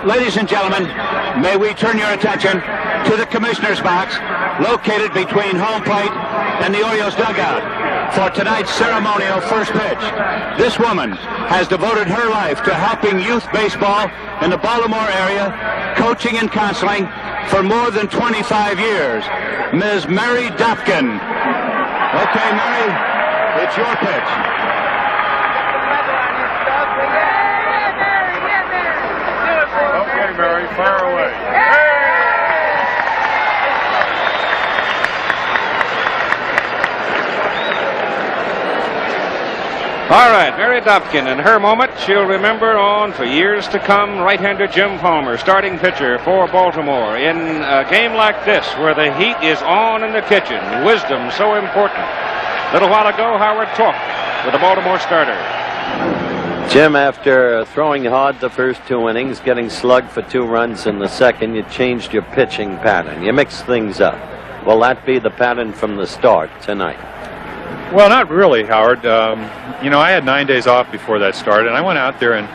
ladies and gentlemen, may we turn your attention to the commissioner's box located between home plate and the Orioles dugout for tonight's ceremonial first pitch. This woman has devoted her life to helping youth baseball in the Baltimore area, coaching and counseling for more than 25 years. Ms. Mary Dopkin. Okay, Mary, it's your pitch. Okay, Mary, fire away. All right, Mary Dopkin, in her moment, she'll remember on for years to come right-hander Jim Palmer, starting pitcher for Baltimore. In a game like this, where the heat is on in the kitchen, wisdom so important. A little while ago, Howard talked with the Baltimore starter. Jim, after throwing hard the first 2 innings, getting slugged for 2 runs in the second, you changed your pitching pattern. You mixed things up. Will that be the pattern from the start tonight? Well, not really, Howard. I had 9 days off before that started, and I went out there, and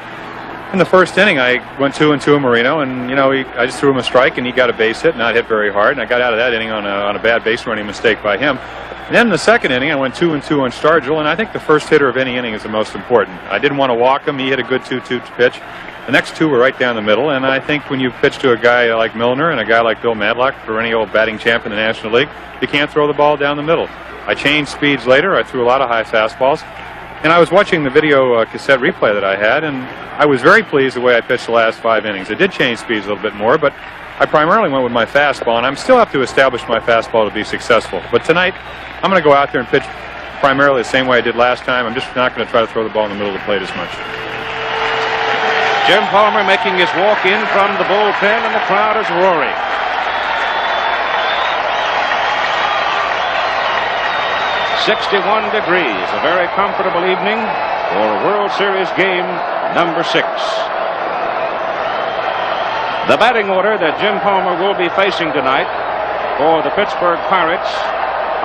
in the first inning, I went 2-2 Marino, and, I just threw him a strike, and he got a base hit, not hit very hard, and I got out of that inning on a bad base running mistake by him. And then in the second inning, I went 2-2 on Stargell, and I think the first hitter of any inning is the most important. I didn't want to walk him. He hit a good 2-2 pitch. The next 2 were right down the middle, and I think when you pitch to a guy like Milner and a guy like Bill Madlock, perennial batting champ in the National League, you can't throw the ball down the middle. I changed speeds later. I threw a lot of high fastballs. And I was watching the video cassette replay that I had, and I was very pleased the way I pitched the last 5 innings. I did change speeds a little bit more, but I primarily went with my fastball, and I still have to establish my fastball to be successful. But tonight, I'm going to go out there and pitch primarily the same way I did last time. I'm just not going to try to throw the ball in the middle of the plate as much. Jim Palmer making his walk in from the bullpen, and the crowd is roaring. 61 degrees, a very comfortable evening for World Series game number 6. The batting order that Jim Palmer will be facing tonight for the Pittsburgh Pirates,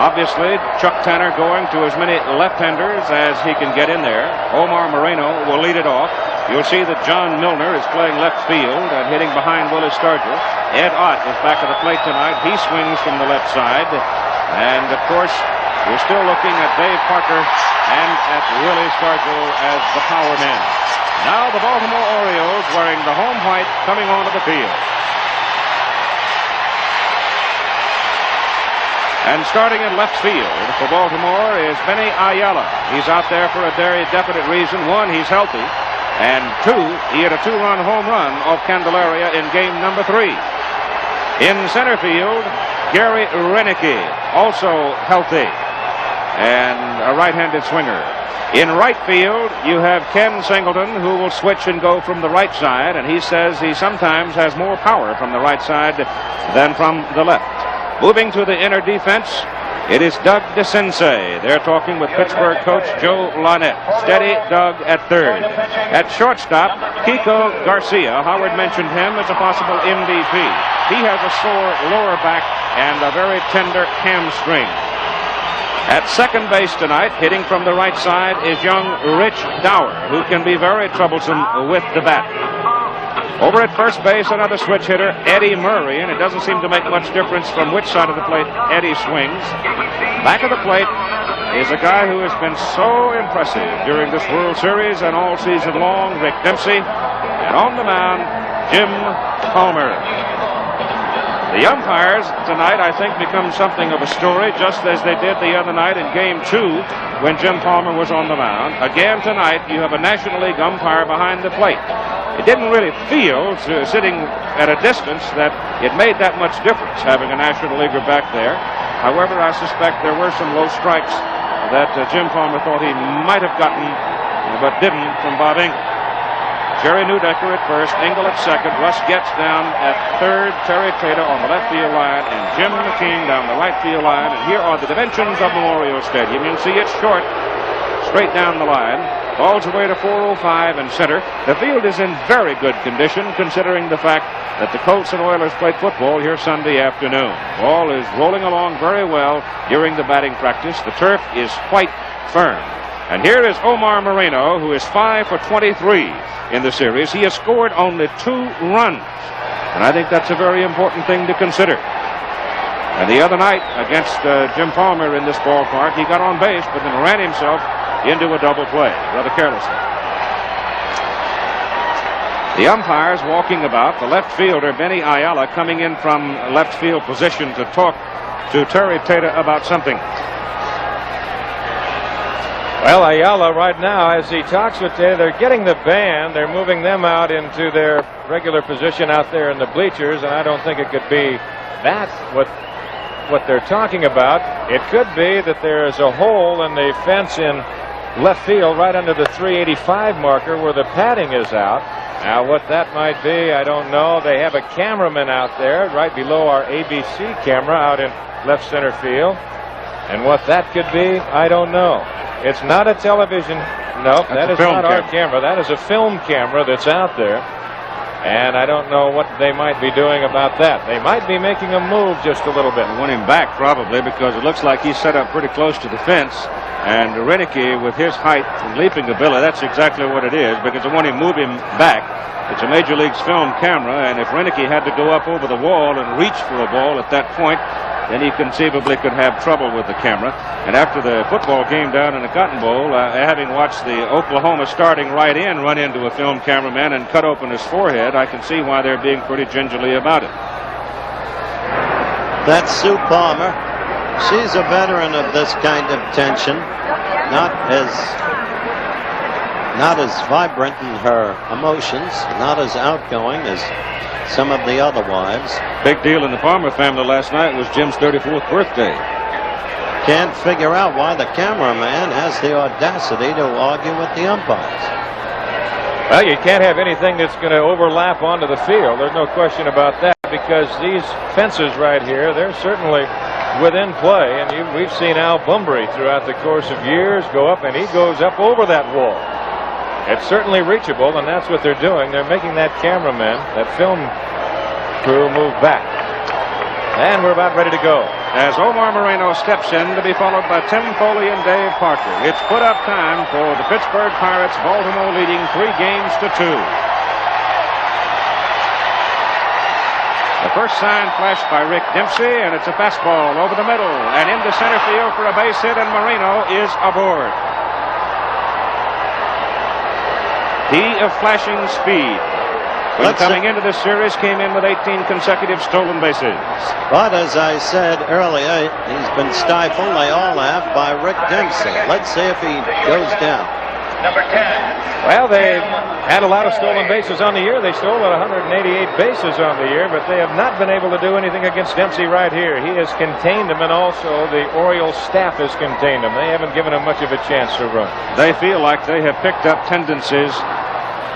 obviously Chuck Tanner going to as many left-handers as he can get in there. Omar Moreno will lead it off. You'll see that John Milner is playing left field and hitting behind Willie Stargell. Ed Ott is back at the plate tonight. He swings from the left side. And, of course, we're still looking at Dave Parker and at Willie Stargell as the power men. Now the Baltimore Orioles wearing the home white coming onto the field. And starting in left field for Baltimore is Benny Ayala. He's out there for a very definite reason. 1, he's healthy. And 2, he hit a 2-run home run off Candelaria in game number 3. In center field, Gary Renicky, also healthy and a right-handed swinger. In right field, you have Ken Singleton, who will switch and go from the right side, and he says he sometimes has more power from the right side than from the left. Moving to the inner defense, it is Doug DeCinces. They're talking with Pittsburgh coach Joe Lonette. Steady Doug at third. At shortstop, Kiko Garcia. Howard mentioned him as a possible MVP. He has a sore lower back and a very tender hamstring. At second base tonight, hitting from the right side, is young Rich Dower, who can be very troublesome with the bat. Over at first base, another switch hitter, Eddie Murray, and it doesn't seem to make much difference from which side of the plate Eddie swings. Back of the plate is a guy who has been so impressive during this World Series and all season long, Rick Dempsey. And on the mound, Jim Palmer. The umpires tonight, I think, become something of a story, just as they did the other night in Game 2 when Jim Palmer was on the mound. Again tonight, you have a National League umpire behind the plate. It didn't really feel, sitting at a distance, that it made that much difference having a National Leaguer back there. However, I suspect there were some low strikes that Jim Palmer thought he might have gotten, but didn't, from Bob Engel. Jerry Newdecker at first, Engel at second, Russ Getz down at third, Terry Taylor on the left field line, and Jim McKean down the right field line. And here are the dimensions of Memorial Stadium. You can see it's short, straight down the line. Ball's away to 405 in center. The field is in very good condition, considering the fact that the Colts and Oilers played football here Sunday afternoon. Ball is rolling along very well during the batting practice. The turf is quite firm. And here is Omar Moreno, who is 5 for 23 in the series. He has scored only 2 runs. And I think that's a very important thing to consider. And the other night against Jim Palmer in this ballpark, he got on base, but then ran himself into a double play, rather carelessly. The umpires walking about. The left fielder, Benny Ayala, coming in from left field position to talk to Terry Tata about something. Well, Ayala right now, as he talks with Tata, they're getting the band. They're moving them out into their regular position out there in the bleachers, and I don't think it could be that what they're talking about. It could be that there is a hole in the fence in left field right under the 385 marker where the padding is out. Now, what that might be, I don't know. They have a cameraman out there right below our ABC camera out in left center field. And what that could be, I don't know. It's not a television. No, that is not our camera. That is a film camera that's out there. And I don't know what they might be doing about that. They might be making a move just a little bit. They want him back probably because it looks like he's set up pretty close to the fence. And Renicky, with his height and leaping ability, that's exactly what it is, because they want to move him back. It's a Major League's film camera, and if Renicky had to go up over the wall and reach for a ball at that point, then he conceivably could have trouble with the camera. And after the football game down in the Cotton Bowl, having watched the Oklahoma starting right end run into a film cameraman and cut open his forehead, I can see why they're being pretty gingerly about it. That's Sue Palmer. She's a veteran of this kind of tension. Not as vibrant in her emotions, not as outgoing as some of the other wives. Big deal in the Palmer family last night was Jim's 34th birthday. Can't figure out why the cameraman has the audacity to argue with the umpires. Well, you can't have anything that's going to overlap onto the field. There's no question about that, because these fences right here, they're certainly within play. And we've seen Al Bunbury throughout the course of years go up, and he goes up over that wall. It's certainly reachable, and that's what they're doing. They're making that cameraman, that film crew, move back. And we're about ready to go. As Omar Moreno steps in to be followed by Tim Foley and Dave Parker. It's put-up time for the Pittsburgh Pirates, Baltimore leading 3-2. The first sign flashed by Rick Dempsey, and it's a fastball over the middle and into center field for a base hit, and Moreno is aboard. He of flashing speed. When coming into this series, came in with 18 consecutive stolen bases. But as I said earlier, he's been stifled, they all have, by Rick Dempsey. Let's see if he goes down. Number 10. Well, they've had a lot of stolen bases on the year. They stole about 188 bases on the year, but they have not been able to do anything against Dempsey right here. He has contained them, and also the Orioles staff has contained them. They haven't given him much of a chance to run. They feel like they have picked up tendencies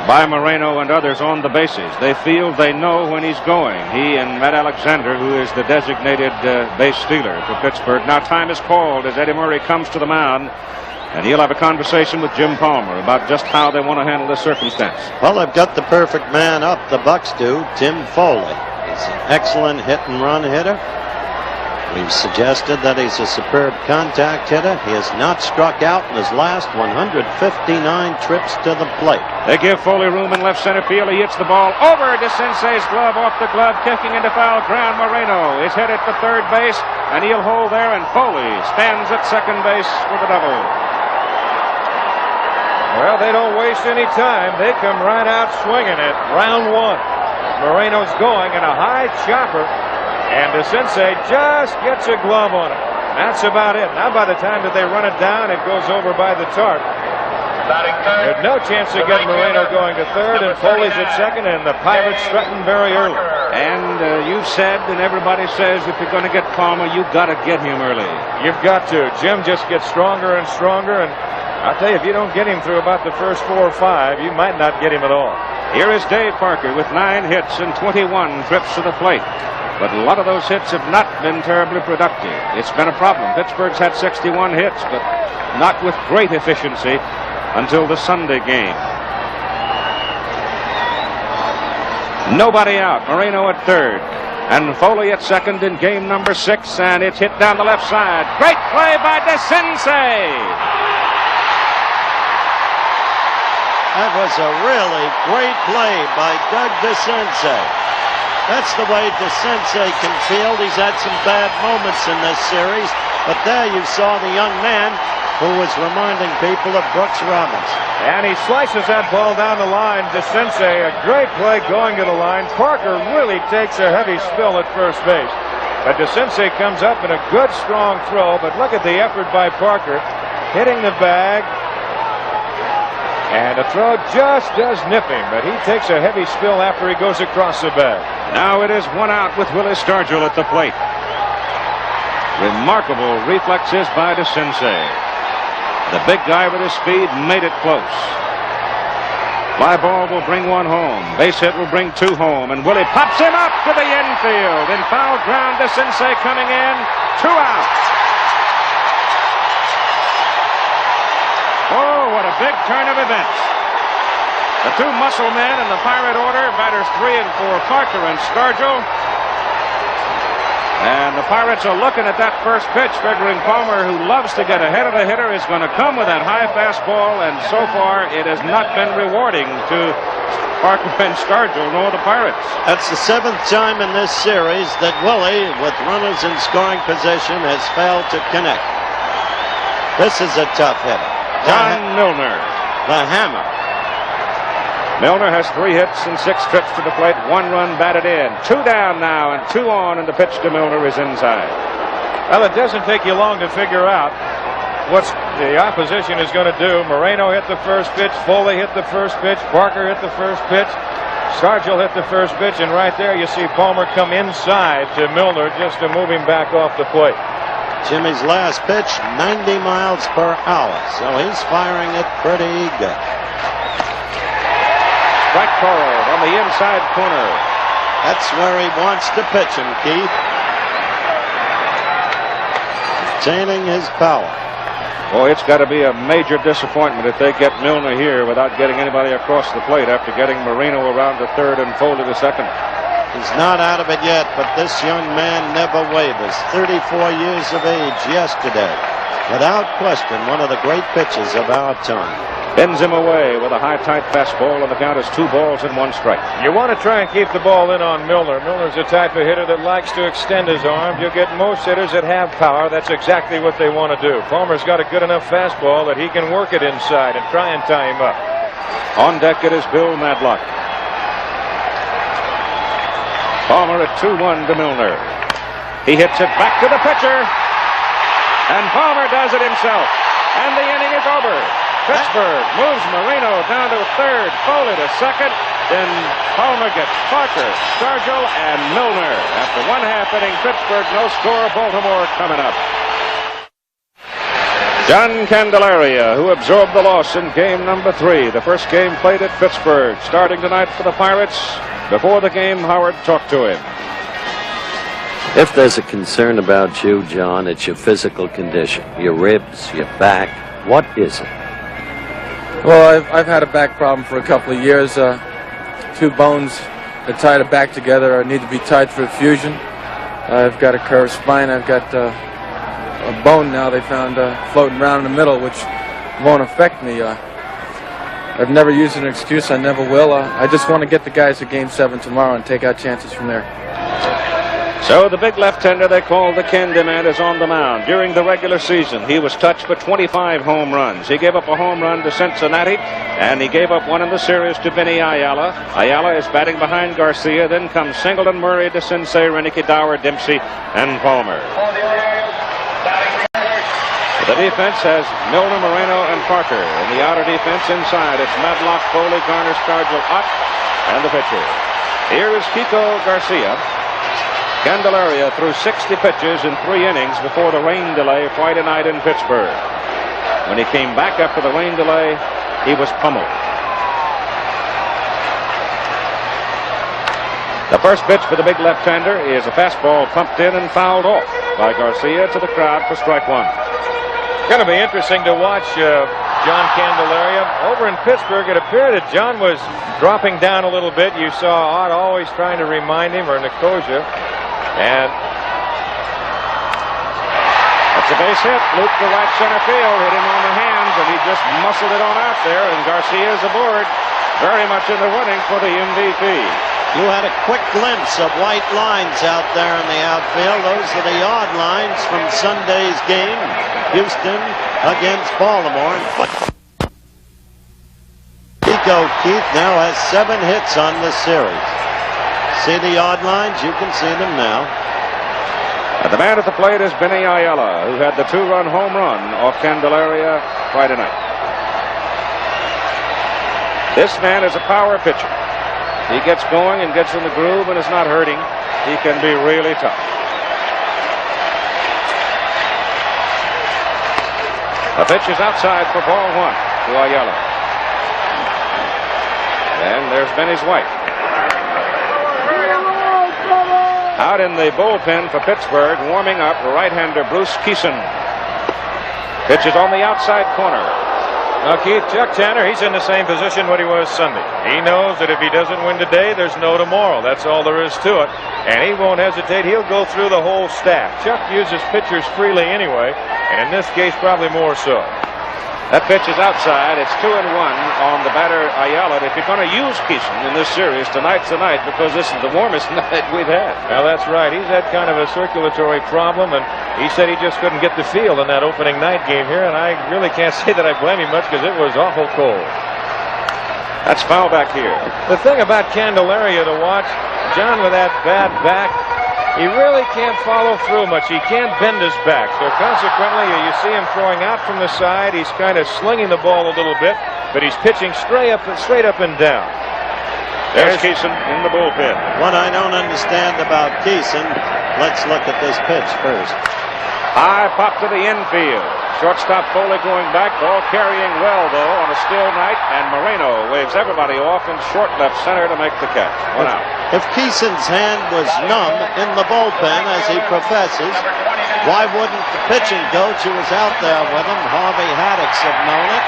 by Moreno and others on the bases. They feel they know when he's going. He and Matt Alexander, who is the designated base stealer for Pittsburgh. Now time is called as Eddie Murray comes to the mound, and he'll have a conversation with Jim Palmer about just how they want to handle this circumstance. Well, they've got the perfect man up, the Bucks do, Tim Foley. He's an excellent hit-and-run hitter. We've suggested that he's a superb contact hitter. He has not struck out in his last 159 trips to the plate. They give Foley room in left center field. He hits the ball over DeCince's glove, off the glove, kicking into foul ground. Moreno is headed for third base, and he'll hold there, and Foley stands at second base for the double. Well, they don't waste any time. They come right out swinging at round one. Moreno's going in a high chopper, and DeCince just gets a glove on it. That's about it. Now by the time that they run it down, it goes over by the tarp. There's no chance to get Moreno going to third, and Foley's at second, and the Pirates threaten very early. And you've said, and everybody says, if you're going to get Palmer, you've got to get him early. You've got to. Jim just gets stronger and stronger, and I'll tell you, if you don't get him through about the first 4 or 5, you might not get him at all. Here is Dave Parker with 9 hits and 21 trips to the plate. But a lot of those hits have not been terribly productive. It's been a problem. Pittsburgh's had 61 hits, but not with great efficiency until the Sunday game. Nobody out. Moreno at third. And Foley at second in game number 6, and it's hit down the left side. Great play by DeCince. That was a really great play by Doug DeCinces. That's the way DeCinces can field. He's had some bad moments in this series, but there you saw the young man who was reminding people of Brooks Roberts. And he slices that ball down the line. DeCinces, a great play going to the line. Parker really takes a heavy spill at first base. But DeCinces comes up in a good, strong throw, but look at the effort by Parker, hitting the bag. And the throw just does nip him, but he takes a heavy spill after he goes across the bag. Now it is 1 out with Willie Stargell at the plate. Remarkable reflexes by DeCinces. The big guy with his speed made it close. Fly ball will bring 1 home. Base hit will bring 2 home. And Willie pops him up to the infield. In foul ground, DeCinces coming in. 2 out. Oh, what a big turn of events. The 2 muscle men in the Pirate order, batters 3 and 4, Parker and Stargell. And the Pirates are looking at that first pitch, figuring Palmer, who loves to get ahead of the hitter, is going to come with that high fastball, and so far it has not been rewarding to Parker and Stargell nor the Pirates. That's the 7th time in this series that Willie, with runners in scoring position, has failed to connect. This is a tough hitter. John Milner. The hammer. Milner has 3 hits and 6 trips to the plate. 1 run batted in. 2 down now and 2 on, and the pitch to Milner is inside. Well, it doesn't take you long to figure out what the opposition is going to do. Moreno hit the first pitch. Foley hit the first pitch. Parker hit the first pitch. Stargell hit the first pitch, and right there you see Palmer come inside to Milner just to move him back off the plate. Jimmy's last pitch, 90 miles per hour, so he's firing it pretty good. Strike called on the inside corner. That's where he wants to pitch him, Keith. Retaining his power. Boy, it's got to be a major disappointment if they get Milner here without getting anybody across the plate after getting Marino around to third and Foley to second. He's not out of it yet, but this young man never wavers. 34 years of age yesterday. Without question, one of the great pitchers of our time. Bends him away with a high, tight fastball, and the count is 2 balls and 1 strike. You want to try and keep the ball in on Milner. Milner's the type of hitter that likes to extend his arm. You'll get most hitters that have power. That's exactly what they want to do. Palmer's got a good enough fastball that he can work it inside and try and tie him up. On deck it is Bill Madlock. Palmer at 2-1 to Milner. He hits it back to the pitcher. And Palmer does it himself. And the inning is over. Pittsburgh moves Marino down to third, Foley to second. Then Palmer gets Parker, Stargell, and Milner. After 1/2 inning, Pittsburgh, no score. Baltimore coming up. John Candelaria, who absorbed the loss in game number 3. The first game played at Pittsburgh. Starting tonight for the Pirates. Before the game, Howard talked to him. If there's a concern about you, John, it's your physical condition. Your ribs, your back. What is it? Well, I've had a back problem for a couple of years. 2 bones that tie the back together need to be tied for fusion. I've got a curved spine. I've got a bone now they found floating around in the middle, which won't affect me. I've never used an excuse. I never will. I just want to get the guys to Game 7 tomorrow and take our chances from there. So the big left-hander they call the Candyman is on the mound. During the regular season, he was touched for 25 home runs. He gave up a home run to Cincinnati, and he gave up one in the series to Vinny Ayala. Ayala is batting behind Garcia. Then comes Singleton, Murray, DeCinces, Renicky, Dower, Dempsey, and Palmer. The defense has Milner, Moreno, and Parker. In the outer defense inside, it's Madlock, Foley, Garner, Stargell, Ott, and the pitcher. Here is Kiko Garcia. Candelaria threw 60 pitches in 3 innings before the rain delay Friday night in Pittsburgh. When he came back after the rain delay, he was pummeled. The first pitch for the big left-hander is a fastball pumped in and fouled off by Garcia to the crowd for strike 1. It's going to be interesting to watch John Candelaria. Over in Pittsburgh, it appeared that John was dropping down a little bit. You saw Ott always trying to remind him, or Nicosia. And that's a base hit. Looped to right center field. Hit him on the hands and he just muscled it on out there, and Garcia's aboard, very much in the running for the MVP. You had a quick glimpse of white lines out there in the outfield. Those are the yard lines from Sunday's game, Houston against Baltimore. Nico Keith now has 7 hits on this series. See the yard lines? You can see them now. And the man at the plate is Benny Ayala, who had the 2-run home run off Candelaria Friday night. This man is a power pitcher. He gets going and gets in the groove and is not hurting. He can be really tough. The pitch is outside for ball 1 to Ayala. And there's Benny's wife. Out in the bullpen for Pittsburgh, warming up, right-hander Bruce Keeson. Pitch is on the outside corner. Now, Keith, Chuck Tanner, he's in the same position what he was Sunday. He knows that if he doesn't win today, there's no tomorrow. That's all there is to it. And he won't hesitate. He'll go through the whole staff. Chuck uses pitchers freely anyway, and in this case, probably more so. That pitch is outside. It's 2-1 on the batter Ayala. If you're going to use Keeson in this series, tonight's the night, because this is the warmest night we've had. Well, that's right. He's had kind of a circulatory problem, and he said he just couldn't get the field in that opening night game here, and I really can't say that I blame him much because it was awful cold. That's foul back here. The thing about Candelaria to watch, John, with that bad back, he really can't follow through much. He can't bend his back. So consequently, you see him throwing out from the side. He's kind of slinging the ball a little bit, but he's pitching straight up and down. There's Keeson in the bullpen. What I don't understand about Keeson, let's look at this pitch first. High pop to the infield. Shortstop Foley going back. Ball carrying well, though, on a still night. And Moreno waves everybody off in short left center to make the catch. 1 out. If Keeson's hand was numb in the bullpen, as he professes, why wouldn't the pitching coach who was out there with him, Harvey Haddix, have known it?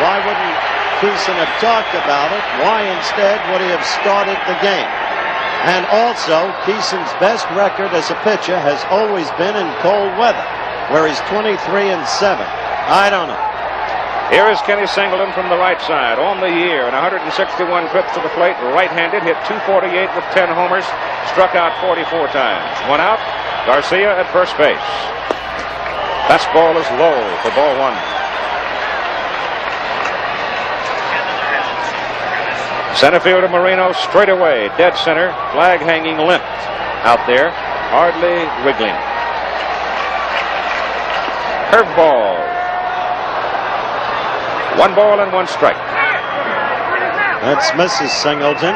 Why wouldn't Keeson have talked about it? Why instead would he have started the game? And also, Keeson's best record as a pitcher has always been in cold weather, where he's 23-7. I don't know. Here is Kenny Singleton from the right side on the year, and 161 trips to the plate, right-handed, hit .248 with 10 homers, struck out 44 times. 1 out, Garcia at first base. Fastball is low for ball 1. Center fielder Moreno straight away, dead center, flag hanging limp out there, hardly wriggling. Curveball. 1 ball and 1 strike. That's Mrs. Singleton.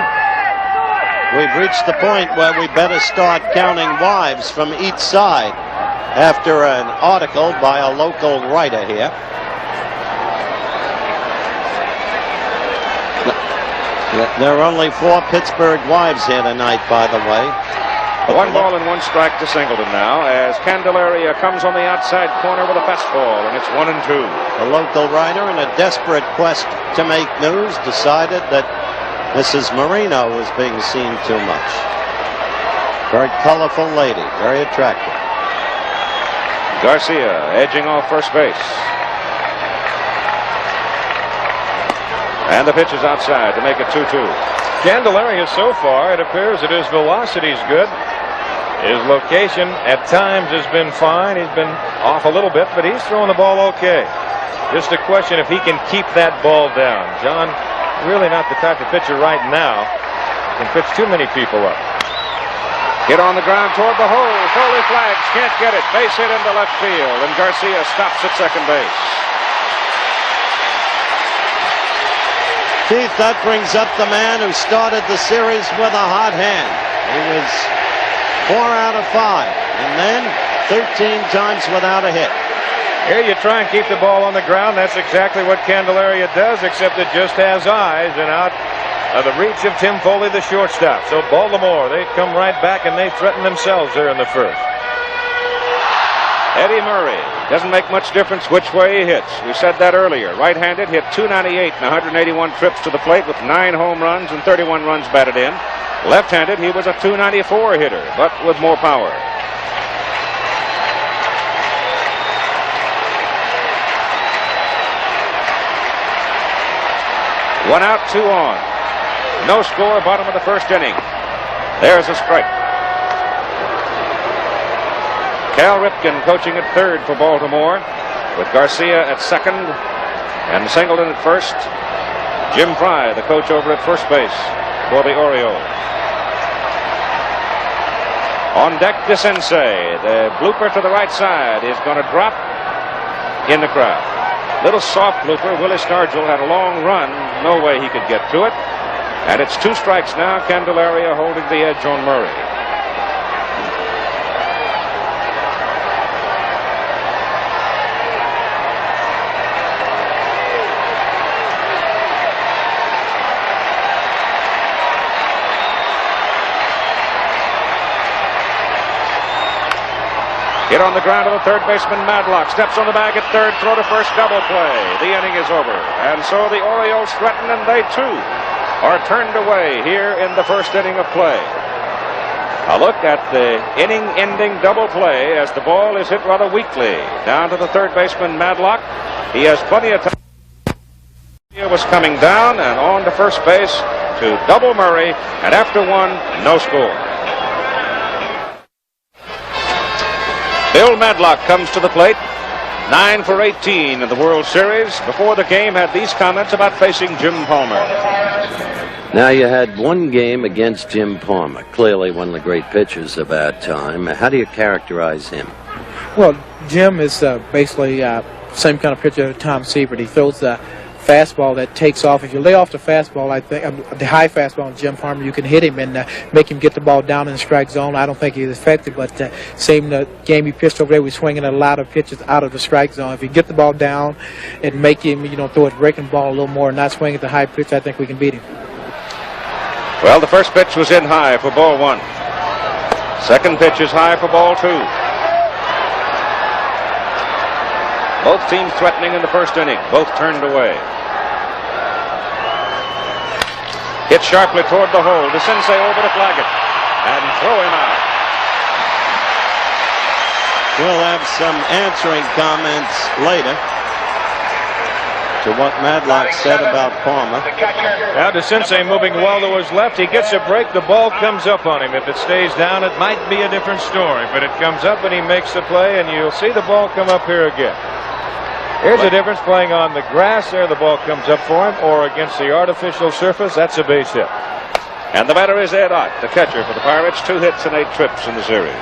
We've reached the point where we better start counting wives from each side after an article by a local writer here. There are only 4 Pittsburgh wives here tonight, by the way. 1 ball and 1 strike to Singleton now as Candelaria comes on the outside corner with a fastball, and it's 1-2. A local writer, in a desperate quest to make news, decided that Mrs. Moreno was being seen too much. Very colorful lady, very attractive. Garcia edging off first base. And the pitch is outside to make it 2-2. Candelaria, so far, it appears that his velocity is good. His location at times has been fine. He's been off a little bit, but he's throwing the ball okay. Just a question if he can keep that ball down. John, really not the type of pitcher right now can pitch too many people up. Hit on the ground toward the hole. Foley flags, can't get it. Base hit into left field, and Garcia stops at second base. Keith, that brings up the man who started the series with a hot hand. He was 4 out of 5, and then 13 times without a hit. Here you try and keep the ball on the ground. That's exactly what Candelaria does, except it just has eyes and out of the reach of Tim Foley, the shortstop. So Baltimore, they come right back and they threaten themselves there in the first. Eddie Murray. Doesn't make much difference which way he hits. We said that earlier. Right-handed, hit .298 and 181 trips to the plate with 9 home runs and 31 runs batted in. Left-handed, he was a .294 hitter, but with more power. 1 out, 2 on. No score, bottom of the first inning. There's a strike. Cal Ripken coaching at third for Baltimore, with Garcia at second and Singleton at first. Jim Fry, the coach over at first base for the Orioles. On deck, DeCinces. The blooper to the right side is going to drop in the crowd. Little soft blooper. Willie Stargell had a long run. No way he could get to it. And it's 2 strikes now. Candelaria holding the edge on Murray. Hit on the ground to the third baseman, Madlock. Steps on the bag at third, throw to first, double play. The inning is over. And so the Orioles threaten, and they too are turned away here in the first inning of play. A look at the inning-ending double play as the ball is hit rather weakly. Down to the third baseman, Madlock. He has plenty of time. He was coming down and on to first base to double Murray, and after 1, no score. Bill Madlock comes to the plate, 9 for 18 in the World Series. Before the game, had these comments about facing Jim Palmer. Now, you had one game against Jim Palmer, clearly one of the great pitchers of our time. How do you characterize him? Well, Jim is basically same kind of pitcher as Tom Seaver. He throws the fastball that takes off. If you lay off the fastball, I think the high fastball on Jim Palmer, you can hit him and make him get the ball down in the strike zone. I don't think he's effective, but same game he pitched over there, we're swinging a lot of pitches out of the strike zone. If you get the ball down and make him, throw a breaking ball a little more and not swing at the high pitch, I think we can beat him. Well, the first pitch was in high for ball 1. Second pitch is high for ball 2. Both teams threatening in the first inning. Both turned away. Hit sharply toward the hole. DeCinces over to flag it and throw him out. We'll have some answering comments later to what Madlock said about Palmer. Now DeCinces moving well to his left. He gets a break. The ball comes up on him. If it stays down, it might be a different story. But it comes up and he makes the play, and you'll see the ball come up here again. Here's the difference playing on the grass. There the ball comes up for him, or against the artificial surface. That's a base hit. And the batter is Ed Ott, the catcher for the Pirates. 2 hits and 8 trips in the series.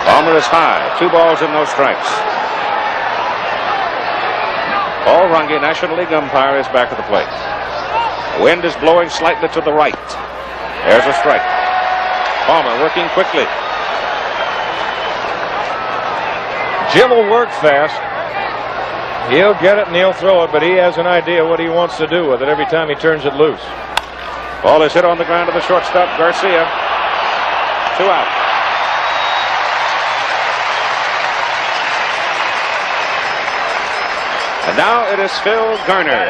Palmer is high. 2 balls and no strikes. Paul Runge, National League umpire, is back at the plate. The wind is blowing slightly to the right. There's a strike. Palmer working quickly. Jim will work fast. He'll get it and he'll throw it, but he has an idea what he wants to do with it every time he turns it loose. Ball is hit on the ground to the shortstop, Garcia. 2 out. And now it is Phil Garner.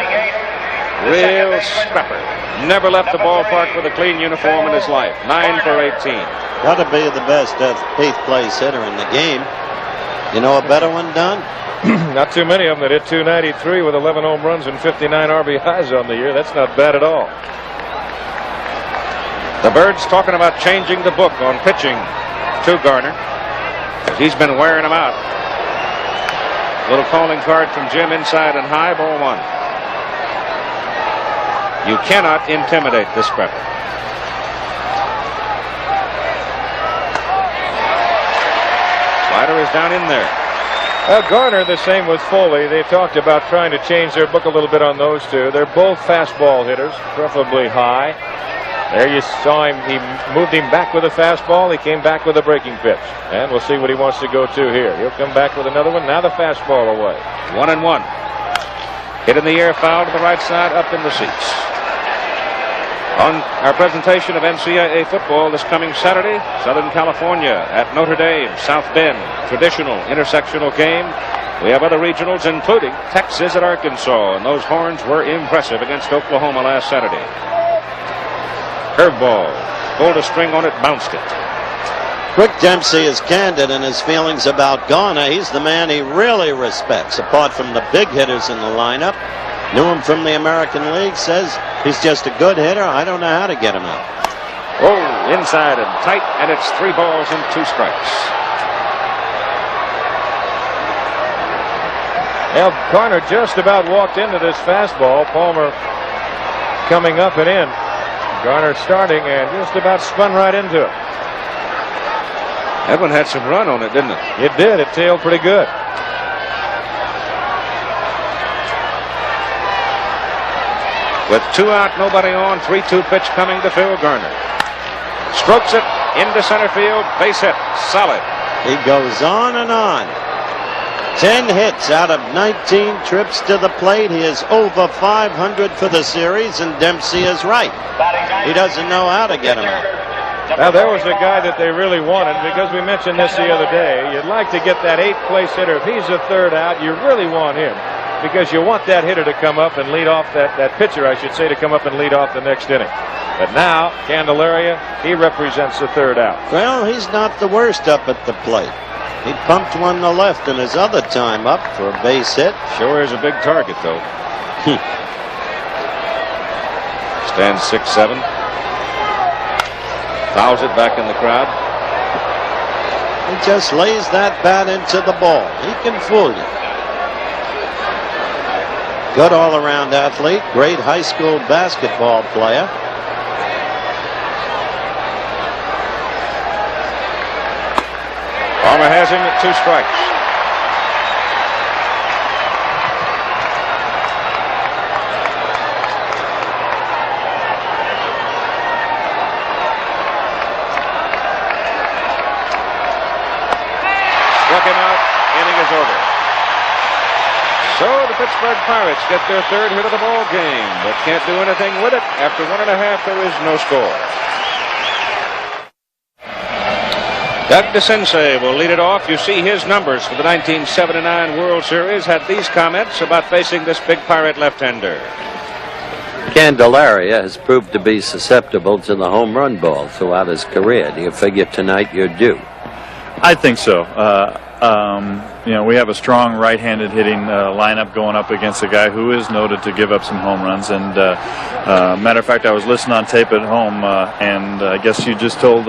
Real scrapper. Never left the ballpark with a clean uniform in his life. 9 for 18. Got to be the best 8th place hitter in the game. You know a better one, Don? Not too many of them that hit 293 with 11 home runs and 59 RBIs on the year. That's not bad at all. The Birds talking about changing the book on pitching to Garner. He's been wearing them out. Little calling card from Jim inside and high, ball 1. You cannot intimidate this scrapper. Slider is down in there. Garner, the same with Foley. They talked about trying to change their book a little bit on those two. They're both fastball hitters, preferably high. There you saw him. He moved him back with a fastball. He came back with a breaking pitch. And we'll see what he wants to go to here. He'll come back with another one. Now the fastball away. 1-1. Hit in the air, foul to the right side, up in the seats. On our presentation of NCAA football this coming Saturday, Southern California at Notre Dame, South Bend, traditional intersectional game. We have other regionals, including Texas at Arkansas, and those horns were impressive against Oklahoma last Saturday. Curveball, pulled a string on it, bounced it. Rick Dempsey is candid in his feelings about Garner. He's the man he really respects, apart from the big hitters in the lineup. Knew him from the American League, says he's just a good hitter. I don't know how to get him out. Oh, inside and tight, and it's 3 balls and 2 strikes. Well, Garner just about walked into this fastball. Palmer coming up and in. Garner starting and just about spun right into it. That one had some run on it, didn't it? It did. It tailed pretty good. With 2 out, nobody on, 3-2 pitch coming to Phil Garner. Strokes it into center field, base hit, solid. He goes on and on. 10 hits out of 19 trips to the plate. He is over 500 for the series, and Dempsey is right. He doesn't know how to get him out. Now, there was a guy that they really wanted, because we mentioned this the other day. You'd like to get that 8th place hitter. If he's the 3rd out, you really want him, because you want that hitter to come up and lead off, that pitcher, I should say, to come up and lead off the next inning. But now, Candelaria, he represents the 3rd out. Well, he's not the worst up at the plate. He pumped one to left in his other time up for a base hit. Sure is a big target, though. Stands 6-7. Fouls it back in the crowd. He just lays that bat into the ball. He can fool you. Good all-around athlete. Great high school basketball player. Palmer has him at 2 strikes. Struck him out. Inning is over. So the Pittsburgh Pirates get their 3rd hit of the ball game, but can't do anything with it. After 1 1/2, there is no score. Doug DeCinces will lead it off. You see his numbers for the 1979 World Series. Had these comments about facing this big Pirate left-hander. Candelaria has proved to be susceptible to the home run ball throughout his career. Do you figure tonight you're due? I think so. We have a strong right-handed hitting lineup going up against a guy who is noted to give up some home runs. And matter of fact, I was listening on tape at home, and I guess you just told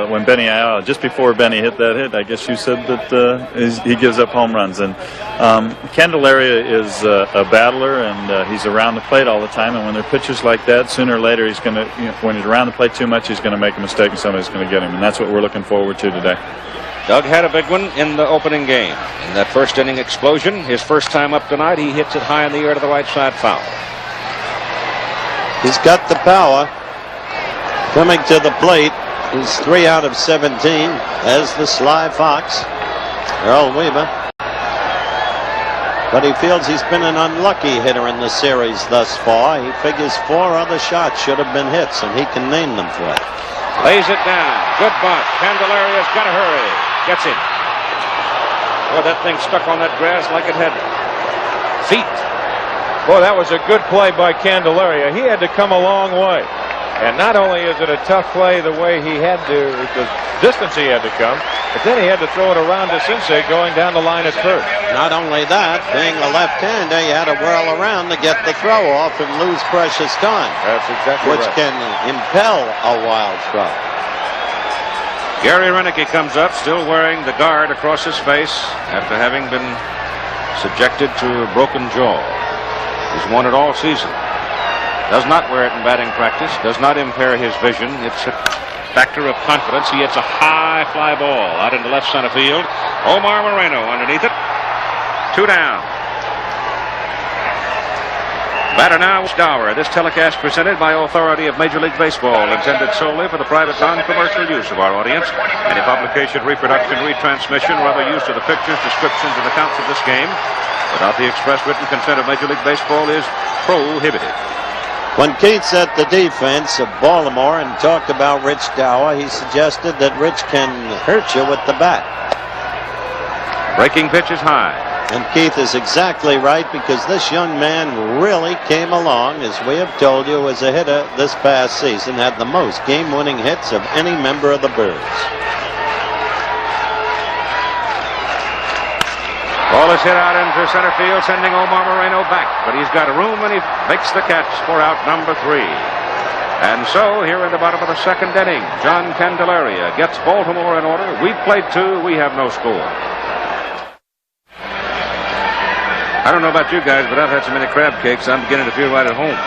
when Benny Ayala, just before Benny hit that hit, I guess you said that he gives up home runs. And Candelaria is a battler, and he's around the plate all the time. And when there are pitchers like that, sooner or later he's going to, when he's around the plate too much, he's going to make a mistake, and somebody's going to get him. And that's what we're looking forward to today. Doug had a big one in the opening game. In that 1st inning explosion, his first time up tonight, he hits it high in the air to the right side foul. He's got the power. Coming to the plate, he's 3 out of 17 as the Sly Fox, Earl Weaver. But he feels he's been an unlucky hitter in the series thus far. He figures 4 other shots should have been hits, and he can name them for it. Lays it down. Good bunt. Candelaria's got to hurry. Gets it. Boy, that thing stuck on that grass like it had feet. Boy, that was a good play by Candelaria. He had to come a long way. And not only is it a tough play the way he had to, the distance he had to come, but then he had to throw it around to DeCinces going down the line at first. Not only that, being a left-hander, you had to whirl around to get the throw off and lose precious time. That's exactly which right. can impel a wild throw. Gary Renicky comes up, still wearing the guard across his face after having been subjected to a broken jaw. He's worn it all season. Does not wear it in batting practice. Does not impair his vision. It's a factor of confidence. He hits a high fly ball out into left center field. Omar Moreno underneath it. 2 down. Batter now is Dower. This telecast presented by authority of Major League Baseball, intended solely for the private non-commercial use of our audience. Any publication, reproduction, retransmission, or other use of the pictures, descriptions, and accounts of this game without the express written consent of Major League Baseball is prohibited. When Keith set the defense of Baltimore and talked about Rich Dower, he suggested that Rich can hurt you with the bat. Breaking pitch is high. And Keith is exactly right, because this young man really came along, as we have told you, as a hitter this past season, had the most game-winning hits of any member of the Birds. Ball is hit out into center field, sending Omar Moreno back, but he's got room and he makes the catch for out number 3. And so, here in the bottom of the second inning, John Candelaria gets Baltimore in order. We've played 2, we have no score. I don't know about you guys, but I've had so many crab cakes, I'm beginning to feel right at home.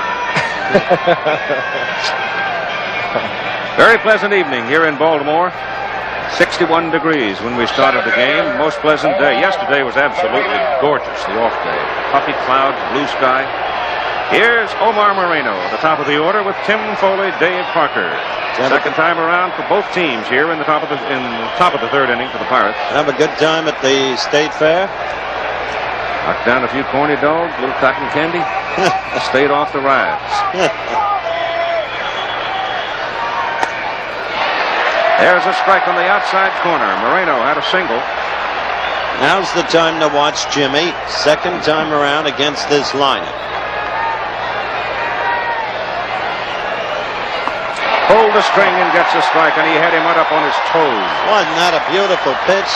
Very pleasant evening here in Baltimore. 61 degrees when we started the game. Most pleasant day. Yesterday was absolutely gorgeous, the off day. Puffy clouds, blue sky. Here's Omar Moreno, the top of the order, with Tim Foley, Dave Parker. Second time around for both teams here in the top of the third inning for the Pirates. Have a good time at the State Fair. Knocked down a few corny dogs, a little cotton candy. Stayed off the rides. There's a strike on the outside corner. Moreno had a single. Now's the time to watch Jimmy. Second time around against this lineup. Pulled the string and gets a strike, and he had him right up on his toes. Wasn't that a beautiful pitch?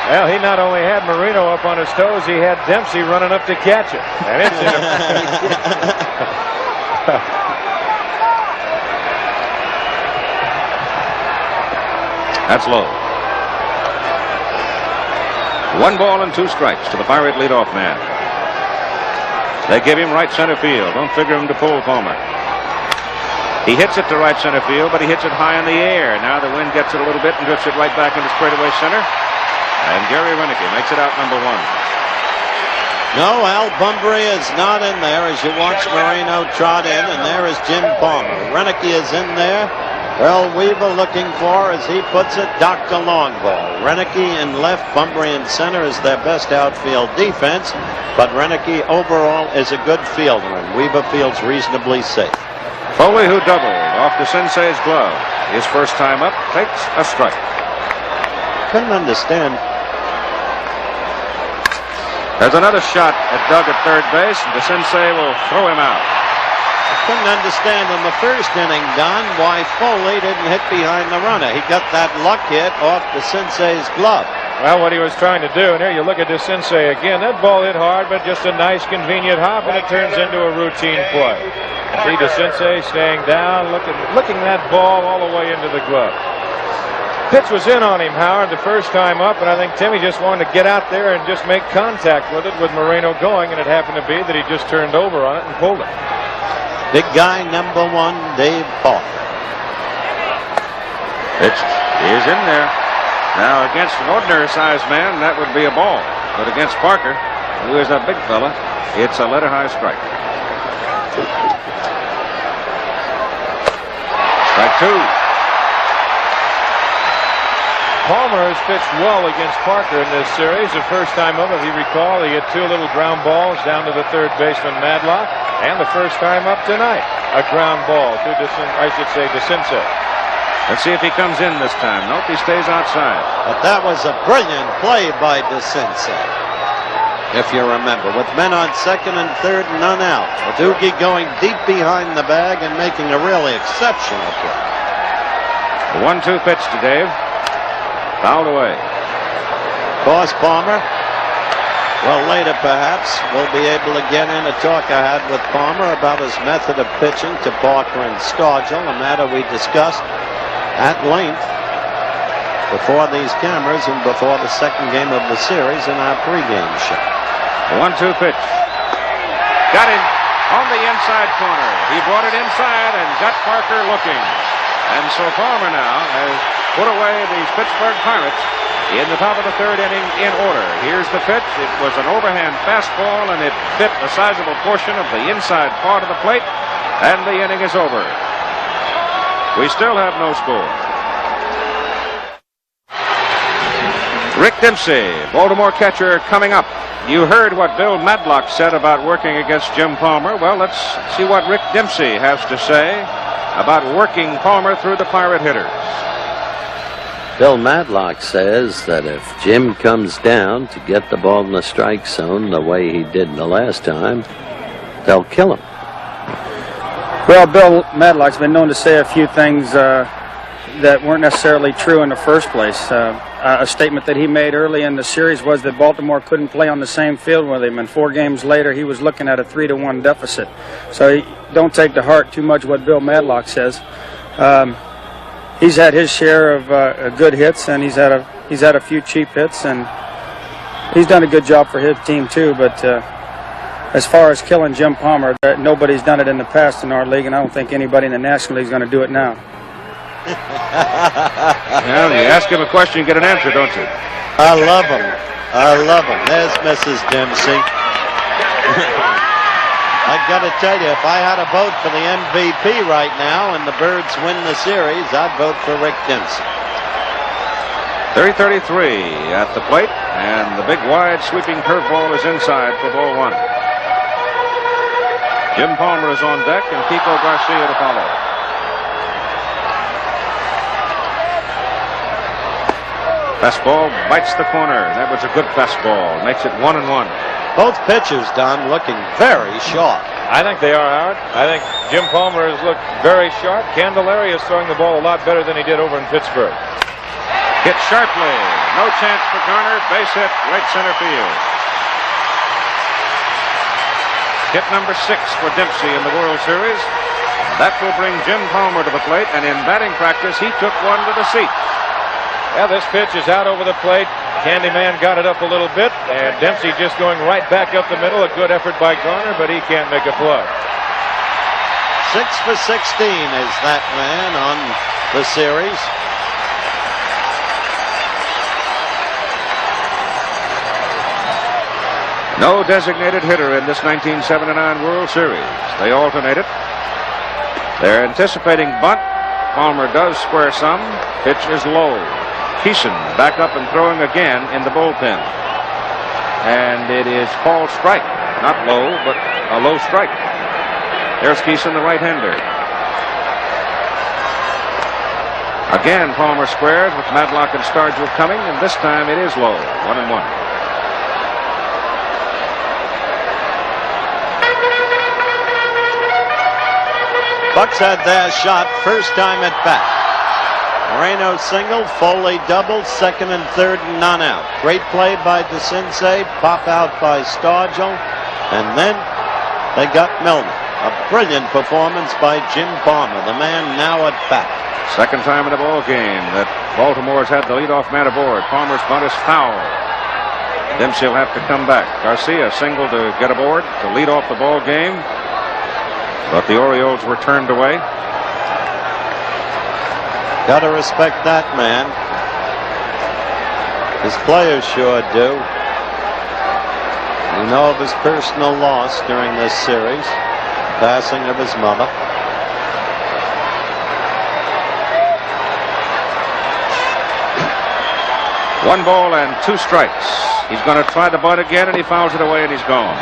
Well, he not only had Marino up on his toes, he had Dempsey running up to catch it. And it's That's low. 1 ball and 2 strikes to the Pirate leadoff man. They give him right center field. Don't figure him to pull Palmer. He hits it to right center field, but he hits it high in the air. Now the wind gets it a little bit and drifts it right back into straightaway center. And Gary Renicky makes it out number 1. No, Al Bunbury is not in there as you watch Moreno trot in, and there is Jim Palmer. Renicky is in there. Earl Weaver looking for, as he puts it, Dr. Longball. Renicky in left, Bunbury in center is their best outfield defense, but Renicky overall is a good fielder, and Weaver feels reasonably safe. Foley, who doubled off the Sensei's glove, his first time up, takes a strike. Couldn't understand. There's another shot at Doug at third base, and the Sensei will throw him out. I couldn't understand in the first inning, Don, why Foley didn't hit behind the runner. He got that luck hit off the Sensei's glove. Well, what he was trying to do, and here you look at the Sensei again. That ball hit hard, but just a nice, convenient hop, and it turns into a routine play. See the Sensei staying down, looking that ball all the way into the glove. Pitch was in on him, Howard, the first time up, and I think Timmy just wanted to get out there and just make contact with it with Moreno going, and it happened to be that he just turned over on it and pulled it. Big guy number 1, Dave Parker. Pitch is in there. Now, against an ordinary-sized man, that would be a ball. But against Parker, who is a big fella, it's a letter-high strike. Strike 2. Palmer has pitched well against Parker in this series. The first time up, if you recall, he hit 2 little ground balls down to the third baseman Madlock, and the first time up tonight, a ground ball to the Sensei. Let's see if he comes in this time. Nope, he stays outside. But that was a brilliant play by DeCinces, if you remember, with men on second and third and none out. Doogie going deep behind the bag and making a really exceptional play. The 1-2 pitch to Dave. Fouled away. Of course, Palmer, well, later perhaps, we'll be able to get in a talk I had with Palmer about his method of pitching to Parker and Stargell, a matter we discussed at length before these cameras and before the second game of the series in our pregame show. The 1-2 pitch. Got him on the inside corner. He brought it inside and got Parker looking. And so Palmer now has put away these Pittsburgh Pirates in the top of the third inning in order. Here's the pitch. It was an overhand fastball, and it bit a sizable portion of the inside part of the plate, and the inning is over. We still have no score. Rick Dempsey, Baltimore catcher, coming up. You heard what Bill Madlock said about working against Jim Palmer. Well, let's see what Rick Dempsey has to say about working Palmer through the Pirate hitters. Bill Matlock says that if Jim comes down to get the ball in the strike zone the way he did the last time, they'll kill him. Well, Bill Matlock's been known to say a few things that weren't necessarily true in the first place. A statement that he made early in the series was that Baltimore couldn't play on the same field with him, and 4 games later he was looking at a 3-1 deficit. So don't take to heart too much what Bill Matlock says. He's had his share of good hits, and he's had a few cheap hits, and he's done a good job for his team too. But as far as killing Jim Palmer, nobody's done it in the past in our league, and I don't think anybody in the National League is going to do it now. Well, you ask him a question, you get an answer, don't you? I love him. I love him. There's Mrs. Dempsey. I got to tell you, if I had a vote for the MVP right now and the Birds win the series, I'd vote for Rick Dempsey. 3:33 at the plate, and the big wide sweeping curveball is inside for ball 1. Jim Palmer is on deck, and Kiko Garcia to follow. Fastball bites the corner. That was a good fastball. Makes it 1-1. Both pitchers, Don, looking very sharp. I think they are, Howard. I think Jim Palmer has looked very sharp. Candelaria is throwing the ball a lot better than he did over in Pittsburgh. Hit sharply. No chance for Garner. Base hit, right center field. Hit number 6 for Dempsey in the World Series. That will bring Jim Palmer to the plate, and in batting practice, he took one to the seat. Yeah, this pitch is out over the plate. Candyman got it up a little bit, and Dempsey just going right back up the middle. A good effort by Garner, but he can't make a play. 6 for 16 is that man on the series. No designated hitter in this 1979 World Series. They alternate it. They're anticipating bunt. Palmer does square some. Pitch is low. Keeson back up and throwing again in the bullpen. And it is called strike. Not low, but a low strike. There's Keeson, the right-hander. Again, Palmer squares with Matlock and Stargell coming, and this time it is low. 1-1. Bucks had their shot first time at bat. Moreno single, Foley double, second and third, none out. Great play by DeCinces, pop out by Stargell, and then they got Milner. A brilliant performance by Jim Palmer, the man now at bat. Second time in the ball game that Baltimore's had the leadoff man aboard. Palmer's bunt is foul. Dempsey will have to come back. Garcia single to get aboard to lead off the ball game, but the Orioles were turned away. Got to respect that man. His players sure do. You know of his personal loss during this series, passing of his mother. One ball and 2 strikes. He's going to try the bunt again, and he fouls it away, and he's gone.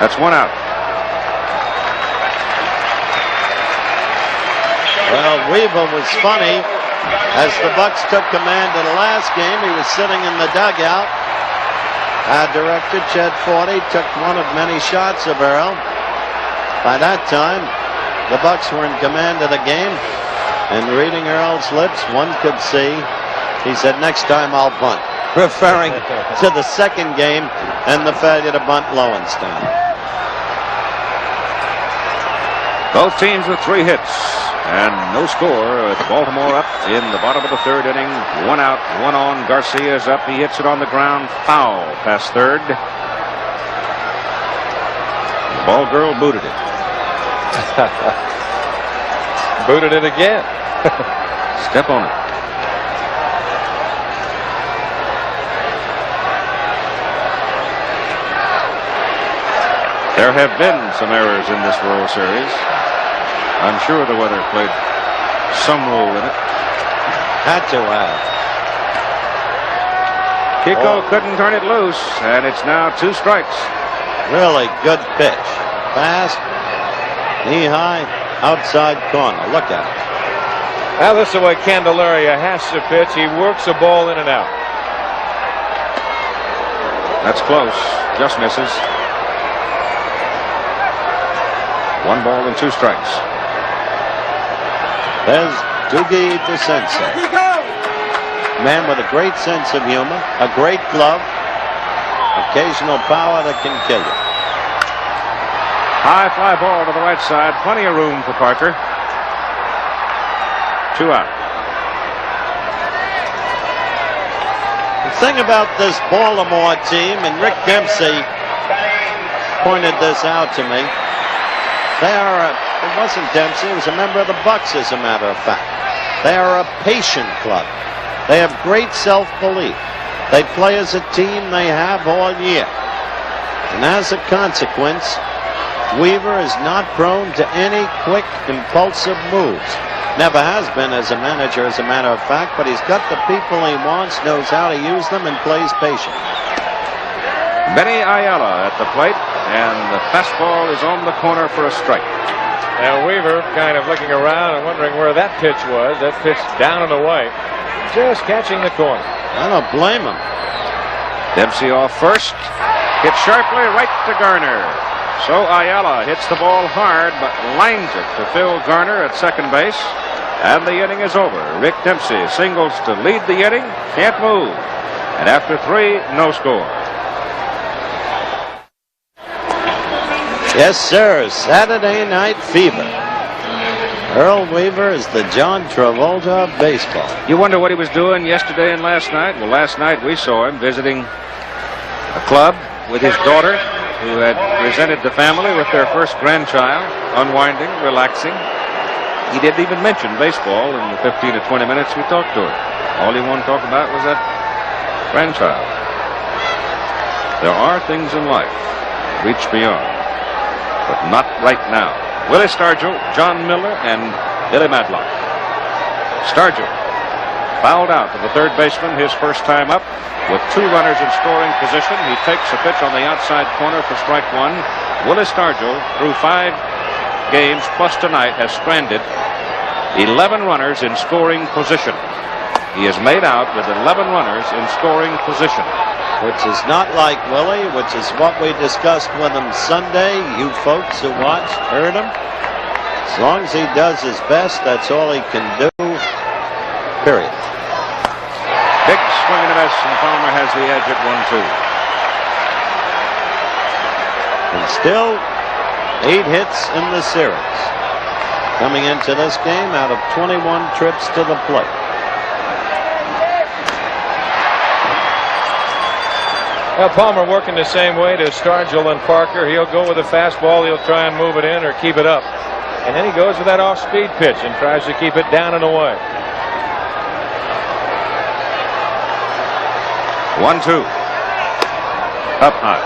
That's 1 out. Well, Weaver was funny. As the Bucks took command of the last game, he was sitting in the dugout. Our director, Ched Forty, took one of many shots of Earl. By that time, the Bucks were in command of the game, and reading Earl's lips, one could see he said, "Next time I'll bunt," referring to the second game and the failure to bunt Lowenstein. Both teams with 3 hits. And no score with Baltimore up in the bottom of the 3rd inning. 1 out, 1 on. Garcia's up. He hits it on the ground. Foul past 3rd. Ball girl booted it. Booted it again. Step on it. There have been some errors in this World Series. I'm sure the weather played some role in it. Had to have. Kiko couldn't turn it loose, and it's now 2 strikes. Really good pitch. Fast, knee high, outside corner. Look at it. Now this is the way Candelaria has to pitch. He works the ball in and out. That's close. Just misses. 1 ball and 2 strikes. There's Doogie DeSensei. Man with a great sense of humor, a great glove, occasional power that can kill you. High fly ball to the right side. Plenty of room for Parker. 2 out. The thing about this Baltimore team, and Rick Dempsey pointed this out to me, it wasn't Dempsey, it was a member of the Bucks, as a matter of fact. They are a patient club. They have great self-belief. They play as a team they have all year. And as a consequence, Weaver is not prone to any quick, impulsive moves. Never has been as a manager, as a matter of fact, but he's got the people he wants, knows how to use them, and plays patient. Benny Ayala at the plate, and the fastball is on the corner for a strike. Now Weaver kind of looking around and wondering where that pitch was. That pitch down and away. Just catching the corner. I don't blame him. Dempsey off first. Hit sharply right to Garner. So Ayala hits the ball hard, but lines it to Phil Garner at second base. And the inning is over. Rick Dempsey singles to lead the inning. Can't move. And after 3, no score. Yes, sir. Saturday Night Fever. Earl Weaver is the John Travolta of baseball. You wonder what he was doing yesterday and last night? Well, last night we saw him visiting a club with his daughter, who had presented the family with their first grandchild, unwinding, relaxing. He didn't even mention baseball in the 15 to 20 minutes we talked to him. All he wanted to talk about was that grandchild. There are things in life reach beyond, but not right now. Willie Stargell, John Miller, and Billy Madlock. Stargell fouled out to the third baseman his first time up. With 2 runners in scoring position, he takes a pitch on the outside corner for strike 1. Willie Stargell, through 5 games plus tonight, has stranded 11 runners in scoring position. He is made out with 11 runners in scoring position. Which is not like Willie, which is what we discussed with him Sunday. You folks who watched heard him. As long as he does his best, that's all he can do. Period. Big swing and a miss, and Palmer has the edge at 1-2. And still 8 hits in the series. Coming into this game out of 21 trips to the plate. Well, Palmer working the same way to Stargell and Parker. He'll go with a fastball. He'll try and move it in or keep it up. And then he goes with that off-speed pitch and tries to keep it down and away. 1-2. Up high.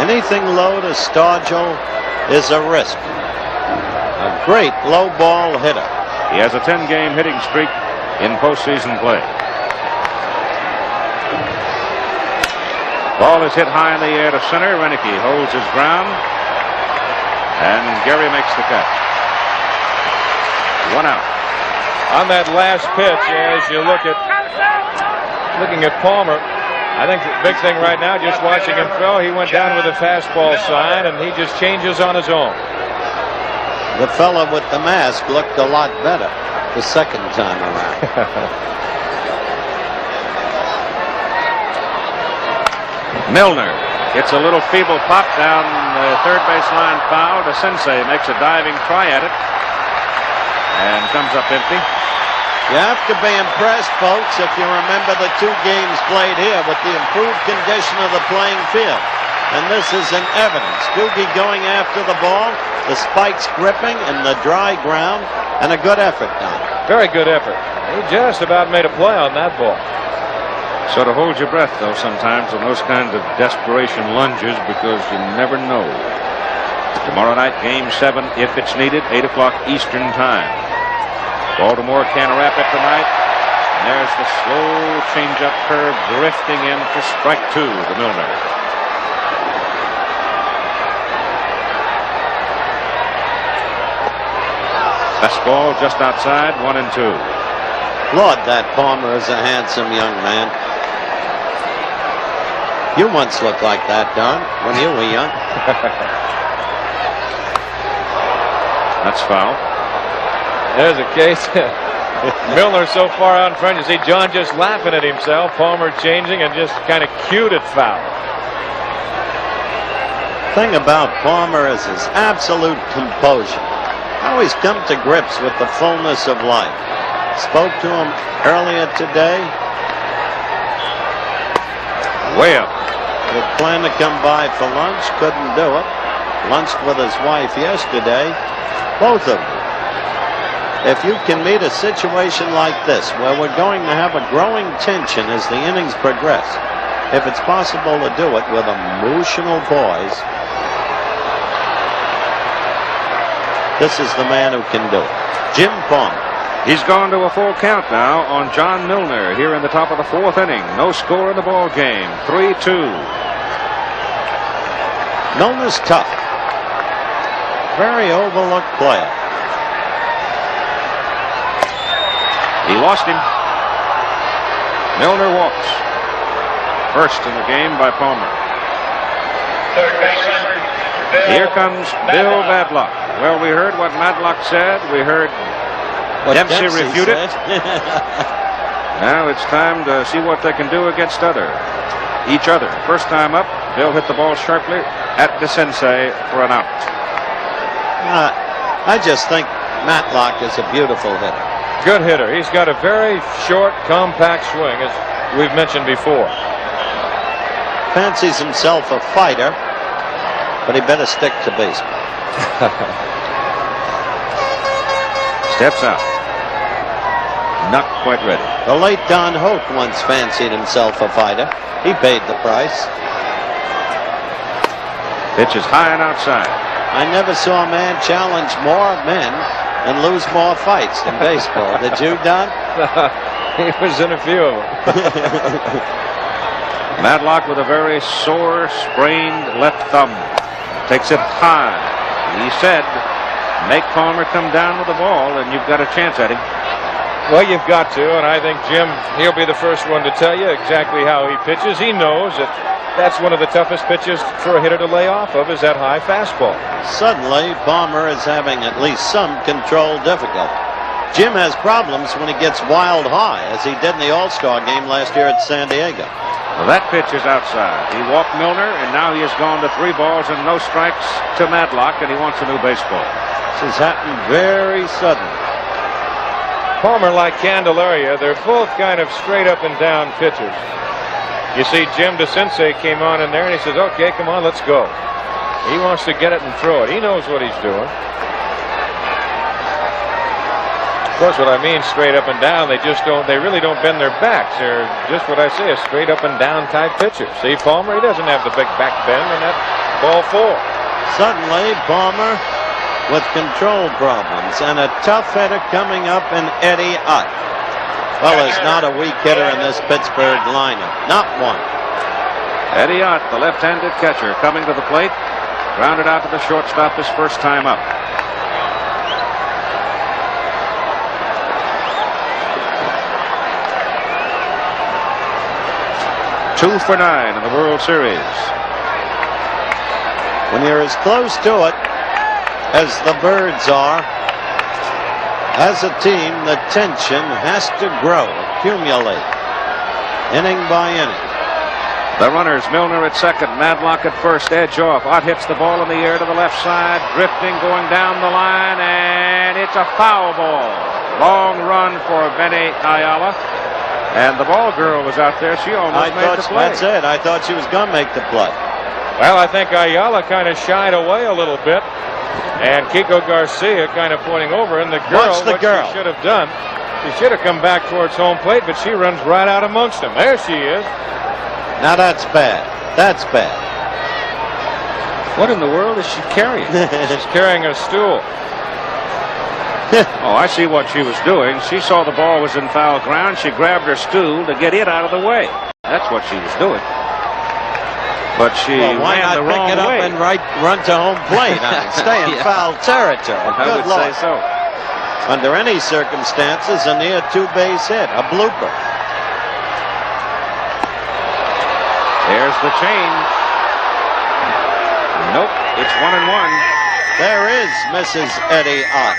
Anything low to Stargell is a risk. A great low ball hitter. He has a 10-game hitting streak in postseason play. Ball is hit high in the air to center. Renicky holds his ground, and Gary makes the catch. 1 out. On that last pitch, as you looking at Palmer, I think the big thing right now, just watching him throw, he went down with a fastball sign, and he just changes on his own. The fella with the mask looked a lot better the second time around. Milner gets a little feeble pop down the third baseline foul. DeSensei makes a diving try at it and comes up empty. You have to be impressed, folks, if you remember the 2 games played here with the improved condition of the playing field. And this is in evidence. Doogie going after the ball, the spikes gripping, and the dry ground, and a good effort, Don. Very good effort. He just about made a play on that ball. So to hold your breath, though, sometimes on those kinds of desperation lunges, because you never know. Tomorrow night, Game 7, if it's needed, 8 o'clock Eastern Time. Baltimore can wrap it tonight. And there's the slow change-up curve drifting in for strike 2 to Milner. Fastball just outside, 1-2. Lord, that Palmer is a handsome young man. You once looked like that, Don, when you were young. That's foul. There's a case. Milner so far out in front. You see John just laughing at himself. Palmer changing and just kind of cued it foul. Thing about Palmer is his absolute composure. How he's come to grips with the fullness of life. Spoke to him earlier today. Way up. He planned to come by for lunch, couldn't do it. Lunched with his wife yesterday. Both of them. If you can meet a situation like this, where we're going to have a growing tension as the innings progress, if it's possible to do it with emotional poise, this is the man who can do it. Jim Palmer. He's gone to a full count now on John Milner here in the top of the 4th inning. No score in the ball game. 3-2. Milner's tough. Very overlooked player. He lost him. Milner walks. First in the game by Palmer. Here comes Bill Madlock. Well, we heard what Madlock said. We heard What Dempsey refute it. said. Now it's time to see what they can do against each other. First time up, Bill hit the ball sharply at DeCinces for an out. I just think Matlock is a beautiful hitter. Good hitter. He's got a very short, compact swing, as we've mentioned before. Fancies himself a fighter, but he better stick to baseball. Steps out. Not quite ready. The late Don Hoke once fancied himself a fighter. He paid the price. Pitch is high and outside. I never saw a man challenge more men and lose more fights in baseball. Did you, Don? He was in a few of them. Madlock with a very sore, sprained left thumb. Takes it high. He said, make Palmer come down with the ball and you've got a chance at him. Well, you've got to, and I think Jim, he'll be the first one to tell you exactly how he pitches. He knows that that's one of the toughest pitches for a hitter to lay off of, is that high fastball. Suddenly, Palmer is having at least some control difficulty. Jim has problems when he gets wild high, as he did in the All-Star game last year at San Diego. Well, that pitch is outside. He walked Milner, and now he has gone to 3 balls and no strikes to Madlock, and he wants a new baseball. This has happened very suddenly. Palmer, like Candelaria, they're both kind of straight up and down pitchers. You see, Jim DeCinces came on in there and he says, okay, come on, let's go. He wants to get it and throw it. He knows what he's doing. Of course, what I mean, straight up and down, they really don't bend their backs. They're just what I say, a straight up and down type pitcher. See, Palmer, he doesn't have the big back bend in that ball 4. Suddenly, Palmer with control problems, and a tough hitter coming up in Eddie Ott. Well, there's not a weak hitter in this Pittsburgh lineup. Not one. Eddie Ott, the left-handed catcher, coming to the plate. Grounded out to the shortstop his first time up. Two for 9 in the World Series. When you're as close to it as the Birds are, as a team, the tension has to grow, accumulate, inning by inning. The runners, Milner at second, Madlock at first, edge off. Ott hits the ball in the air to the left side, drifting, going down the line, and it's a foul ball. Long run for Benny Ayala. And the ball girl was out there. She almost made the play. That's it. I thought she was going to make the play. Well, I think Ayala kind of shied away a little bit. And Kiko Garcia kind of pointing over. And the girl, What's the girl? she should have done, she should have come back towards home plate, but she runs right out amongst them. There she is. Now that's bad. That's bad. What in the world is she carrying? She's carrying a stool. Oh, I see what she was doing. She saw the ball was in foul ground. She grabbed her stool to get it out of the way. That's what she was doing. But she why ran not the wrong pick it up way. and run to home plate? Stay in foul territory. I Good would Lord. say so. under any circumstances, a near two-base hit, a blooper. There's the change. Nope, it's 1-1. There is Mrs. Eddie Ott.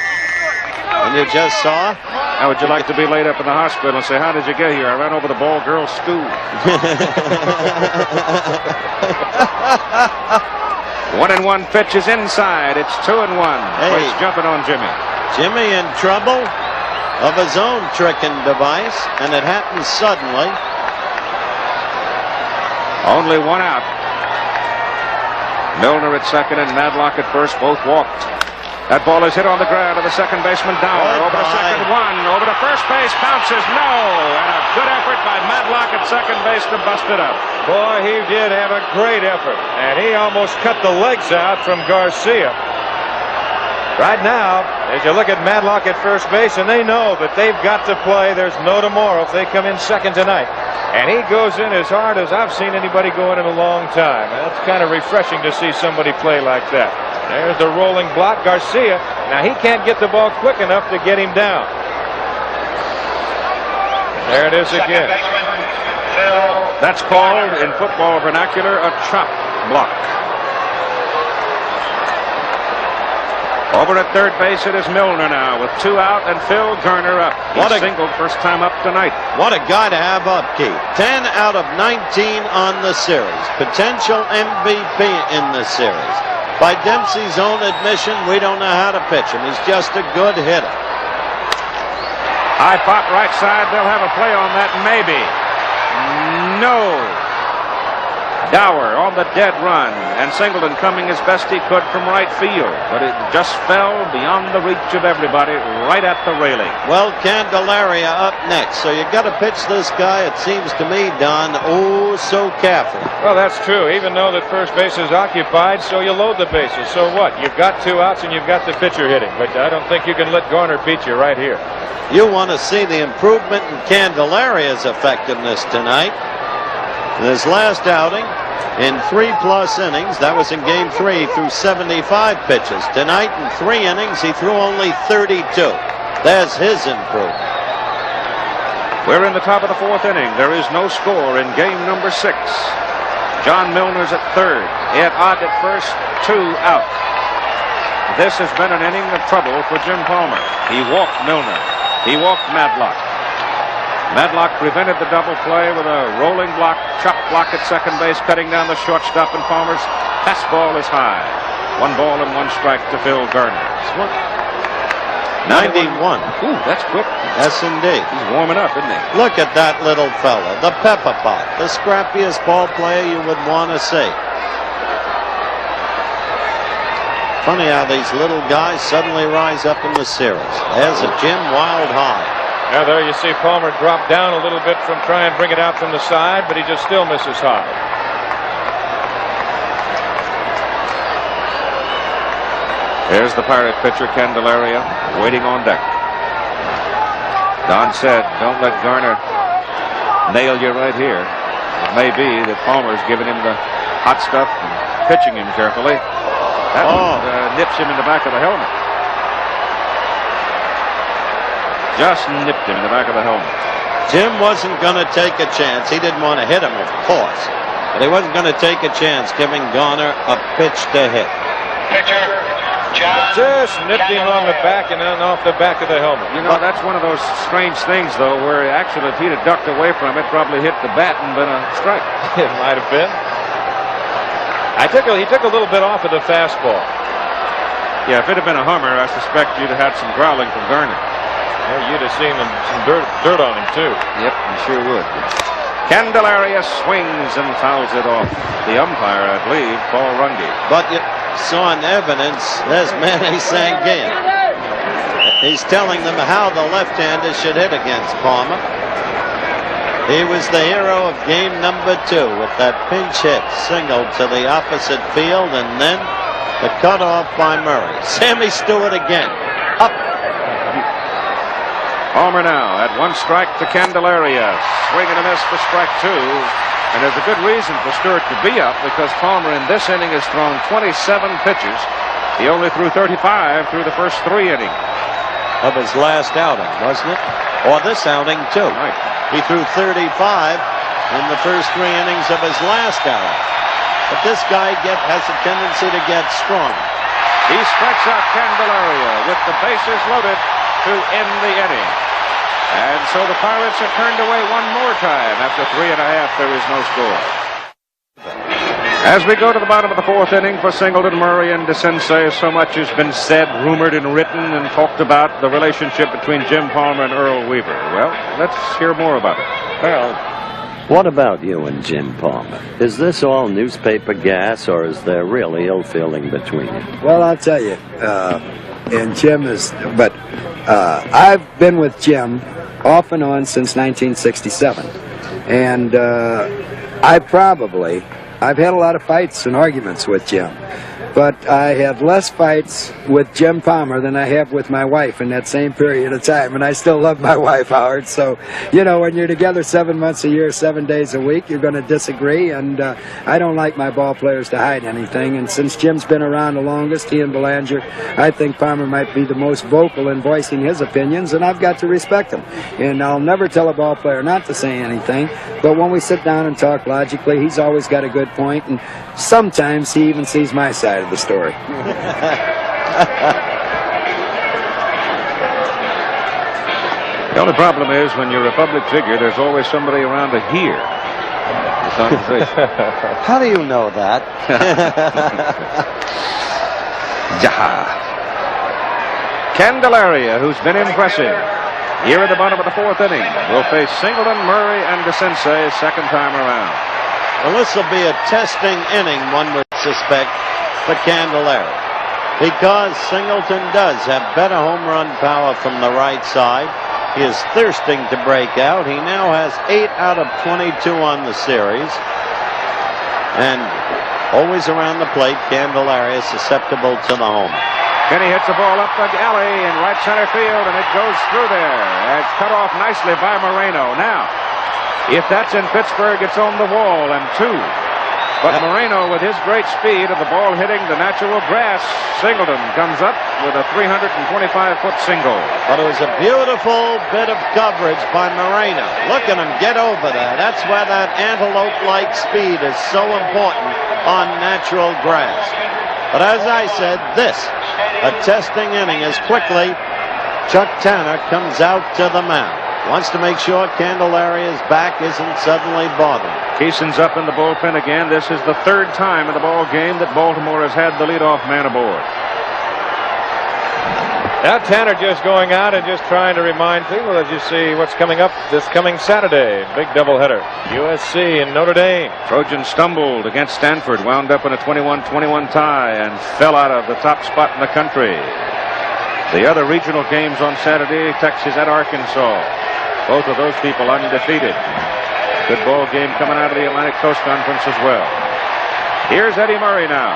And you just saw? How would you like to be laid up in the hospital and say, how did you get here? I ran over the ball girl's stool. 1-1 pitch is inside. It's 2-1. Hey. He's jumping on Jimmy. Jimmy in trouble of his own tricking device, and it happens suddenly. Only one out. Milner at second and Madlock at first, both walked. That ball is hit on the ground to the second baseman Dower. Over to second, one. Over to first base, bounces, no. And a good effort by Madlock at second base to bust it up. Boy, he did have a great effort, and he almost cut the legs out from Garcia. Right now, as you look at Madlock at first base, and they know that they've got to play. There's no tomorrow if they come in second tonight. And he goes in as hard as I've seen anybody go in a long time. And that's kind of refreshing to see somebody play like that. There's the rolling block. Garcia, now he can't get the ball quick enough to get him down. There it is again. That's called, in football vernacular, a chop block. Over at third base, it is Milner now with 2 out and Phil Garner up. He singled first time up tonight. What a guy to have up, Keith. 10 out of 19 on the series. Potential MVP in the series. By Dempsey's own admission, we don't know how to pitch him. He's just a good hitter. High pop right side. They'll have a play on that, maybe. No. Dower on the dead run, and Singleton coming as best he could from right field, but it just fell beyond the reach of everybody, right at the railing. Well, Candelaria up next, so you got to pitch this guy, it seems to me, Don, oh so carefully. Well, that's true. Even though that first base is occupied, so you load the bases. So what? You've got 2 outs and you've got the pitcher hitting, but I don't think you can let Garner beat you right here. You want to see the improvement in Candelaria's effectiveness tonight. This last outing, in 3+ innings, that was in game 3, threw 75 pitches. Tonight, in 3 innings, he threw only 32. There's his improvement. We're in the top of the 4th inning. There is no score in game number 6. John Milner's at third. Ed Ott at first, 2 out. This has been an inning of trouble for Jim Palmer. He walked Milner. He walked Madlock. Madlock prevented the double play with a rolling block, chop block at second base, cutting down the shortstop, and Palmer's fastball is high. 1 ball and 1 strike to Phil Garner. 91. Ooh, that's quick. Yes, indeed. He's warming up, isn't he? Look at that little fella, the pepper pot, the scrappiest ball player you would want to see. Funny how these little guys suddenly rise up in the series. There's a Jim Wild high. Now there you see Palmer drop down a little bit from trying to bring it out from the side, but he just still misses high. There's the Pirate pitcher, Candelaria, waiting on deck. Don said, don't let Garner nail you right here. It may be that Palmer's giving him the hot stuff and pitching him carefully. That nips him in the back of the helmet. Just nipped him in the back of the helmet. Jim wasn't going to take a chance. He didn't want to hit him, of course. But he wasn't going to take a chance giving Garner a pitch to hit. Pitcher, John. Just nipped him on the back and then off the back of the helmet. You know, that's one of those strange things, though, where actually if he'd have ducked away from it, probably hit the bat and been a strike. It might have been. He took a little bit off of the fastball. Yeah, if it had been a Hummer, I suspect you'd have had some growling from Garner. Well, you'd have seen some dirt on him, too. Yep, you sure would. Candelaria swings and fouls it off. The umpire, I believe, Paul Runge. But you saw in evidence, there's Manny Sanguin. He's telling them how the left-hander should hit against Palmer. He was the hero of game number 2 with that pinch hit single to the opposite field, and then the cutoff by Murray. Sammy Stewart again. Up. Palmer now at 1 strike to Candelaria. Swing and a miss for strike 2. And there's a good reason for Stewart to be up, because Palmer in this inning has thrown 27 pitches. He only threw 35 through the first 3 innings. of his last outing, wasn't it? Or this outing, too. Right. He threw 35 in the first 3 innings of his last outing. But this guy has a tendency to get strong. He strikes out Candelaria with the bases loaded to end the inning. And so the Pirates are turned away one more time. After 3 1/2, there is no score. As we go to the bottom of the 4th inning for Singleton, Murray, and DeCinces, so much has been said, rumored, and written, and talked about the relationship between Jim Palmer and Earl Weaver. Well, let's hear more about it. Well, what about you and Jim Palmer? Is this all newspaper gas, or is there really ill feeling between you? Well, I'll tell you, and Jim is, but I've been with Jim off and on since 1967, and I've had a lot of fights and arguments with Jim, but I had less fights with Jim Palmer than I have with my wife in that same period of time, and I still love my wife, Howard. So, you know, when you're together 7 months a year, 7 days a week, you're going to disagree, and I don't like my ball players to hide anything, and since Jim's been around the longest, he and Belanger, I think Palmer might be the most vocal in voicing his opinions, and I've got to respect him. And I'll never tell a ball player not to say anything, but when we sit down and talk logically, he's always got a good point, and sometimes he even sees my side of the story. The only problem is when you're a public figure, there's always somebody around to hear the conversation. How do you know that? Candelaria, who's been impressive here at the bottom of the 4th inning, will face Singleton, Murray, and DeCinces second time around. Well, this will be a testing inning, one would suspect, for Candelaria, because Singleton does have better home run power from the right side. He is thirsting to break out. He now has 8 out of 22 on the series, and always around the plate, Candelaria is susceptible to the home. Kenny hits the ball up the alley in right center field, and it goes through there. It's cut off nicely by Moreno. Now, if that's in Pittsburgh, it's on the wall, and 2. But Moreno, with his great speed of the ball hitting the natural grass, Singleton comes up with a 325-foot single. But it was a beautiful bit of coverage by Moreno. Look at him get over there. That's why that antelope-like speed is so important on natural grass. But as I said, a testing inning as quickly Chuck Tanner comes out to the mound. Wants to make sure Candelaria's back isn't suddenly bothered. Keeson's up in the bullpen again. This is the 3rd time in the ball game that Baltimore has had the leadoff man aboard. Now Tanner just going out and just trying to remind people as you see what's coming up this coming Saturday. Big doubleheader. USC and Notre Dame. Trojan stumbled against Stanford, wound up in a 21-21 tie, and fell out of the top spot in the country. The other regional games on Saturday, Texas at Arkansas. Both of those people undefeated. Good ball game coming out of the Atlantic Coast Conference as well. Here's Eddie Murray now.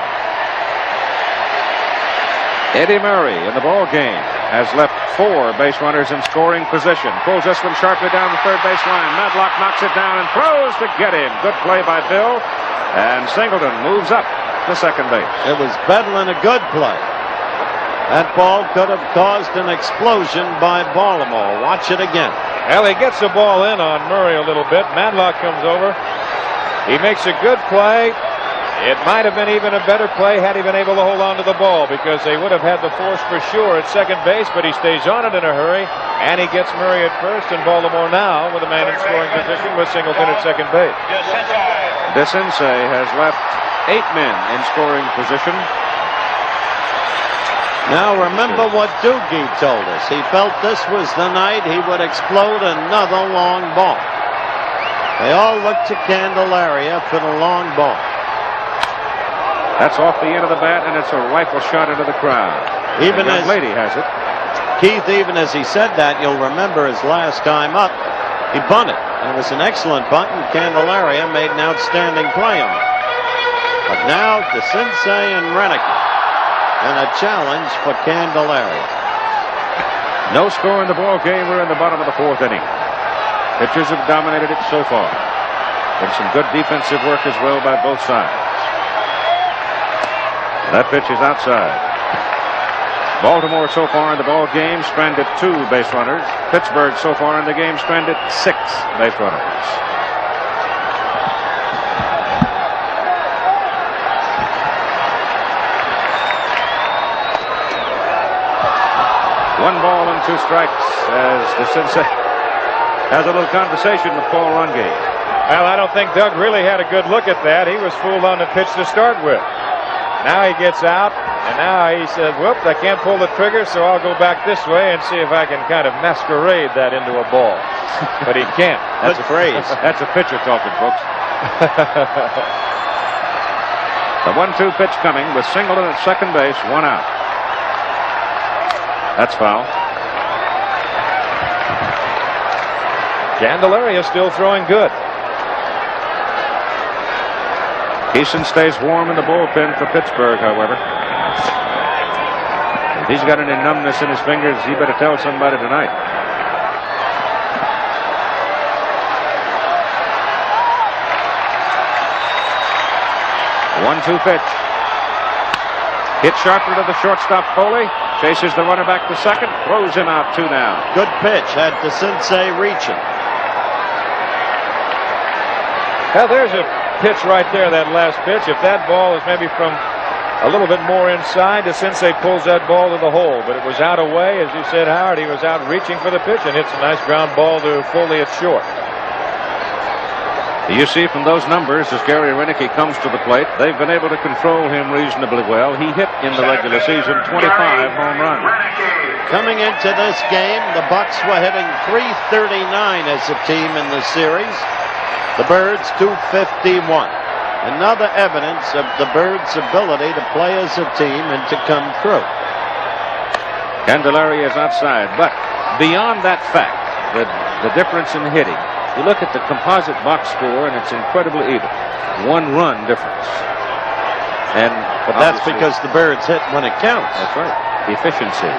Eddie Murray in the ball game has left 4 base runners in scoring position. Pulls this one sharply down the third base line. Madlock knocks it down and throws to get him. Good play by Bill. And Singleton moves up to second base. It was Bedlin, a good play. That ball could have caused an explosion by Baltimore. Watch it again. Well, he gets the ball in on Murray a little bit. Madlock comes over. He makes a good play. It might have been even a better play had he been able to hold on to the ball, because they would have had the force for sure at second base, but he stays on it in a hurry, and he gets Murray at first, and Baltimore now with a man in scoring position with Singleton at second base. DeCinces has left 8 men in scoring position. Now remember what Doogie told us. He felt this was the night he would explode another long ball. They all look to Candelaria for the long ball. That's off the end of the bat, and it's a rifle shot into the crowd. Even the as young lady has it. Keith, even as he said that, you'll remember his last time up, he bunted. And it was an excellent bunt, and Candelaria made an outstanding play on it. But now DeCinces and Renick. And a challenge for Candelaria. No score in the ball game. We're in the bottom of the 4th inning. Pitchers have dominated it so far. And some good defensive work as well by both sides. That pitch is outside. Baltimore so far in the ball game stranded 2 base runners. Pittsburgh so far in the game stranded 6 base runners. One ball and 2 strikes as the Sensei has a little conversation with Paul Rungate. Well, I don't think Doug really had a good look at that. He was fooled on the pitch to start with. Now he gets out, and now he says, whoops, I can't pull the trigger, so I'll go back this way and see if I can kind of masquerade that into a ball. But he can't. That's a phrase. That's a pitcher talking, folks. The 1-2 pitch coming with Singleton at second base, 1 out. That's foul. Candelaria still throwing good. Eason stays warm in the bullpen for Pittsburgh, however. If he's got any numbness in his fingers, he better tell somebody tonight. The 1-2 pitch. Hit sharply to the shortstop, Foley. Chases the runner back to second. Throws him out 2 down. Good pitch. Had the Sensei reaching. Well, there's a pitch right there, that last pitch. If that ball is maybe from a little bit more inside, the Sensei pulls that ball to the hole. But it was out away, as you said, Howard. He was out reaching for the pitch and hits a nice ground ball to Foley at short. You see from those numbers, as Gary Renicky comes to the plate, they've been able to control him reasonably well. He hit in the regular season 25 home runs. Coming into this game, the Bucks were hitting .339 as a team in the series. The Birds .251. Another evidence of the Birds' ability to play as a team and to come through. Candelaria is outside, but beyond that fact, the difference in hitting, you look at the composite box score and it's incredibly even. 1 run difference. But that's because the Birds hit when it counts. That's right. Efficiency.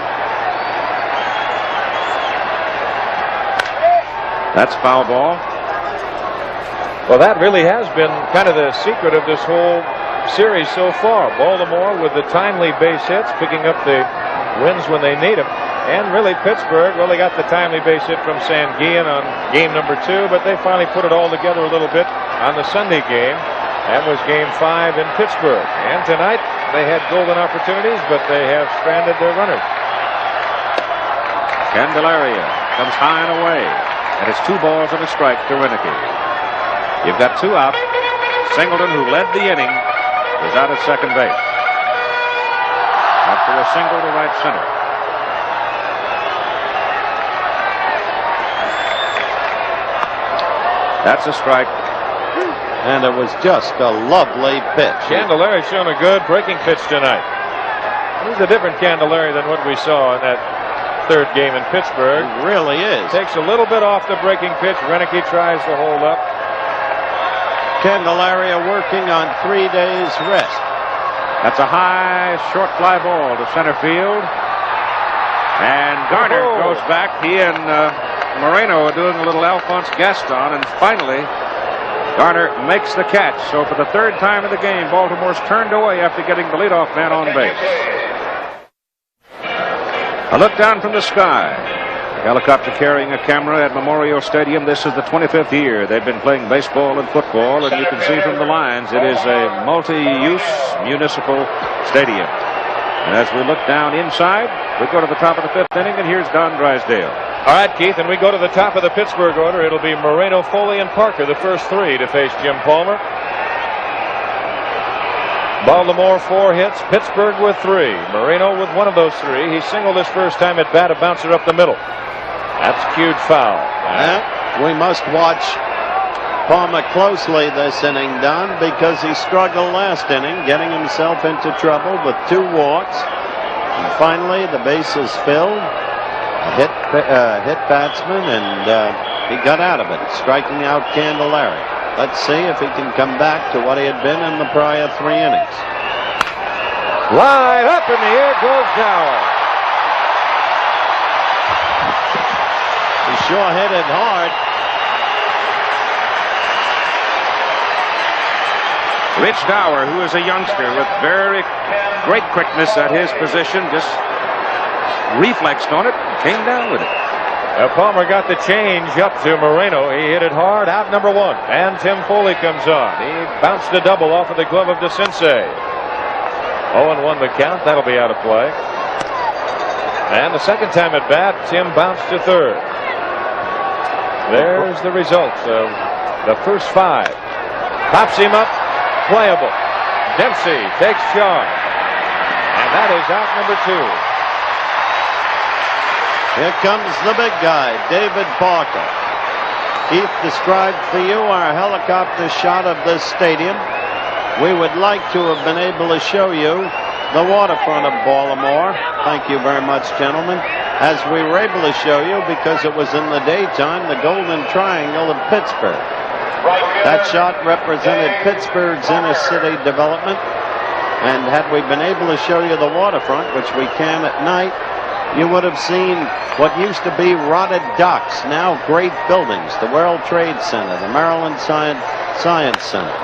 That's foul ball. Well, that really has been kind of the secret of this whole series so far. Baltimore with the timely base hits, picking up the wins when they need them. And really, Pittsburgh, well, they got the timely base hit from Sanguillen on game number 2, but they finally put it all together a little bit on the Sunday game. That was game 5 in Pittsburgh. And tonight, they had golden opportunities, but they have stranded their runners. Candelaria comes high and away, and it's 2 balls and a strike to Renicky. You've got 2 out. Singleton, who led the inning, is out at second base. After a single to right center. That's a strike. And it was just a lovely pitch. Candelaria's shown a good breaking pitch tonight. He's a different Candelaria than what we saw in that 3rd game in Pittsburgh. It really is. Takes a little bit off the breaking pitch. Renicky tries to hold up. Candelaria working on 3 days rest. That's a high, short fly ball to center field. And Garner goes back. He and Moreno are doing a little Alphonse Gaston, and finally Garner makes the catch. So for the 3rd time in the game, Baltimore's turned away after getting the leadoff man on base. A look down from the sky. A helicopter carrying a camera at Memorial Stadium. This is the 25th year they've been playing baseball and football, and you can see from the lines it is a multi-use municipal stadium. And as we look down inside, we go to the top of the 5th inning, and here's Don Drysdale. All right, Keith, and we go to the top of the Pittsburgh order. It'll be Moreno, Foley, and Parker, the first 3 to face Jim Palmer. Baltimore 4 hits, Pittsburgh with 3. Moreno with 1 of those 3. He singled his first time at bat, a bouncer up the middle. That's cued foul. We must watch Palmer closely this inning, Don, because he struggled last inning, getting himself into trouble with 2 walks. And finally, the base is filled. Hit batsman, and he got out of it, striking out Candelaria. Let's see if he can come back to what he had been in the prior 3 innings. Line up in the air goes Dower. He sure hit it hard. Rich Dower, who is a youngster with very great quickness at his position, just reflexed on it and came down with it. Palmer got the change up to Moreno. He hit it hard, out number 1. And Tim Foley comes on. He bounced a double off of the glove of DeCinces. 0-1 the count. That'll be out of play. And the second time at bat, Tim bounced to third. There's the results of the first 5. Pops him up, playable. Dempsey takes charge. And that is out number 2. Here comes the big guy, David Parker. Keith described for you our helicopter shot of this stadium. We would like to have been able to show you the waterfront of Baltimore. Thank you very much, gentlemen. As we were able to show you, because it was in the daytime, the Golden Triangle of Pittsburgh. That shot represented Pittsburgh's inner city development. And had we been able to show you the waterfront, which we can at night, you would have seen what used to be rotted docks, now great buildings, the World Trade Center, the Maryland Science Center.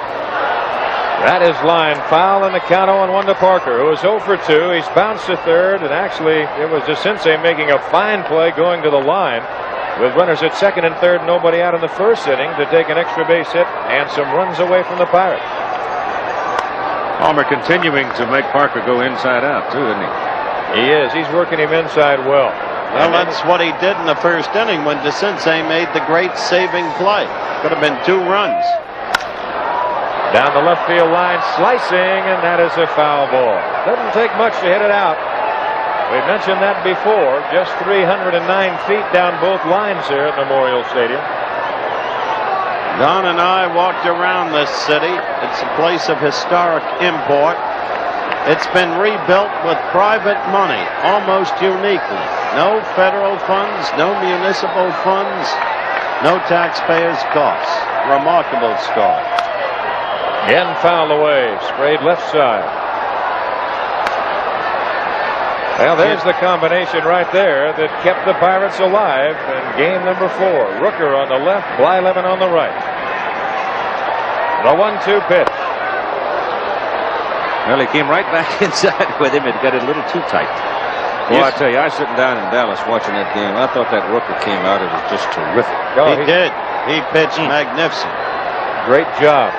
That is line foul, and the count 0-1 to Parker, who is 0 for 2. He's bounced to third, and actually it was DeCinces making a fine play going to the line with runners at second and third, nobody out in the first inning to take an extra base hit and some runs away from the Pirates. Palmer continuing to make Parker go inside out, too, isn't he? He is. He's working him inside well. Well, that's what he did in the first inning when DeCinces made the great saving play. Could have been 2 runs. Down the left field line, slicing, and that is a foul ball. Doesn't take much to hit it out. We mentioned that before. Just 309 feet down both lines here at Memorial Stadium. Don and I walked around this city. It's a place of historic import. It's been rebuilt with private money, almost uniquely. No federal funds, no municipal funds, no taxpayers' costs. Remarkable story. Again fouled away, sprayed left side. Well, there's the combination right there that kept the Pirates alive in game number 4. Rooker on the left, Blyleven on the right. The 1-2 pitch. Well, he came right back inside with him and got it a little too tight. Well, I tell you, I was sitting down in Dallas watching that game. I thought that Rooker came out. It was just terrific. He did. He pitched magnificent. Great job.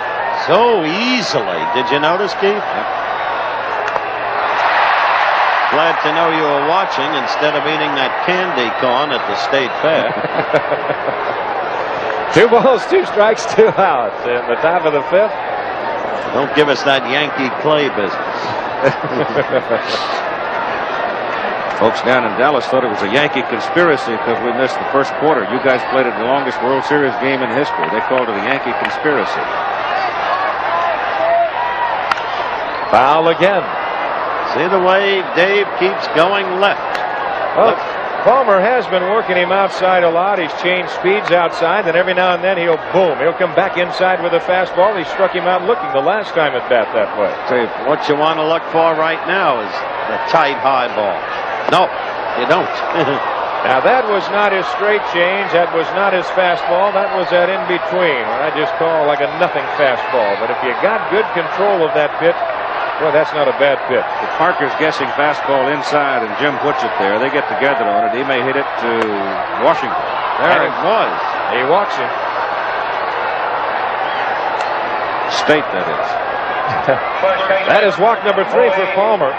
So easily. Did you notice, Keith? Yep. Glad to know you were watching instead of eating that candy corn at the state fair. 2 balls, 2 strikes, 2 outs. In the top of the 5th. Don't give us that Yankee Clay business. Folks down in Dallas thought it was a Yankee conspiracy because we missed the first quarter. You guys played it the longest World Series game in history. They called it a Yankee conspiracy. Foul again. See the way Dave keeps going left. Well, Palmer has been working him outside a lot. He's changed speeds outside, and every now and then he'll come back inside with a fastball. He struck him out looking the last time at bat that way. So what you want to look for right now is the tight high ball. No, you don't. Now that was not his straight change. That was not his fastball. That was that in between, what I just call like a nothing fastball. But if you got good control of that pitch, boy, that's not a bad pitch. If Parker's guessing fastball inside and Jim puts it there, they get together on it. He may hit it to Washington. There it was. He walks him. State, that is. That is walk number 3 for Palmer.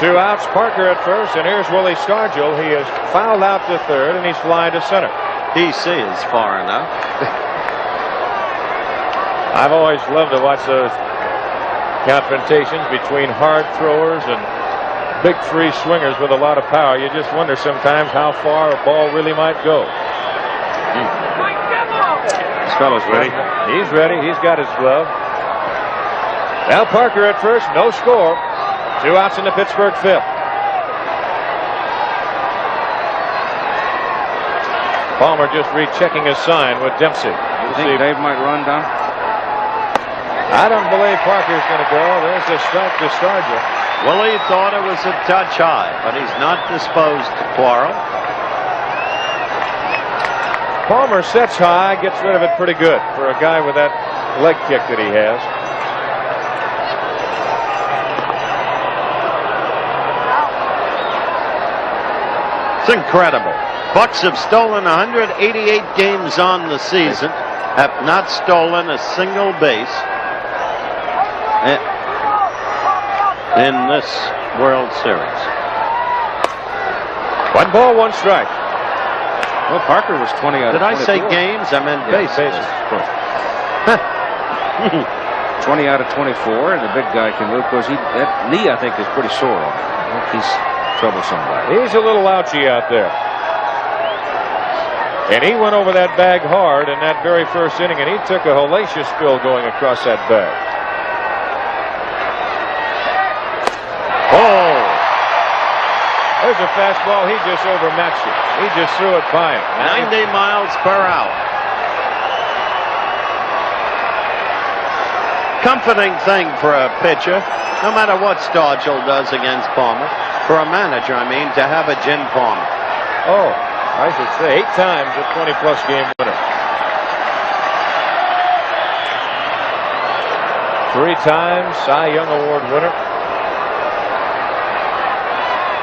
2 outs, Parker at first, and here's Willie Stargell. He is fouled out to third, and he's flying to center. DC is far enough. I've always loved to watch those confrontations between hard throwers and big free swingers with a lot of power. You just wonder sometimes how far a ball really might go. This fellow's ready. He's ready. He's got his glove. Now Parker at first, no score. 2 outs in the Pittsburgh 5th. Palmer just rechecking his sign with Dempsey. You think Dave might run down? I don't believe Parker's going to go. There's the strike to Stargell. Willie thought it was a touch high, but he's not disposed to quarrel. Palmer sets high, gets rid of it pretty good for a guy with that leg kick that he has. It's incredible. Bucks have stolen 188 games on the season, have not stolen a single base in this World Series. 1 ball, 1 strike. Well, Parker was 20 out Did of 24. I say games? I meant bases. Of course. 20 out of 24, and the big guy can move. Of course, that knee, I think, is pretty sore on him. I think he's troublesome. He's a little ouchy out there. And he went over that bag hard in that very first inning, and he took a hellacious spill going across that bag. Oh! There's a fastball. He just overmatched it. He just threw it by him. 90 miles per hour. Comforting thing for a pitcher, no matter what Stargell does against Palmer. For a manager, I mean, to have a Jim Palmer. Oh, I should say 8 times a 20-plus game winner. 3 times Cy Young Award winner.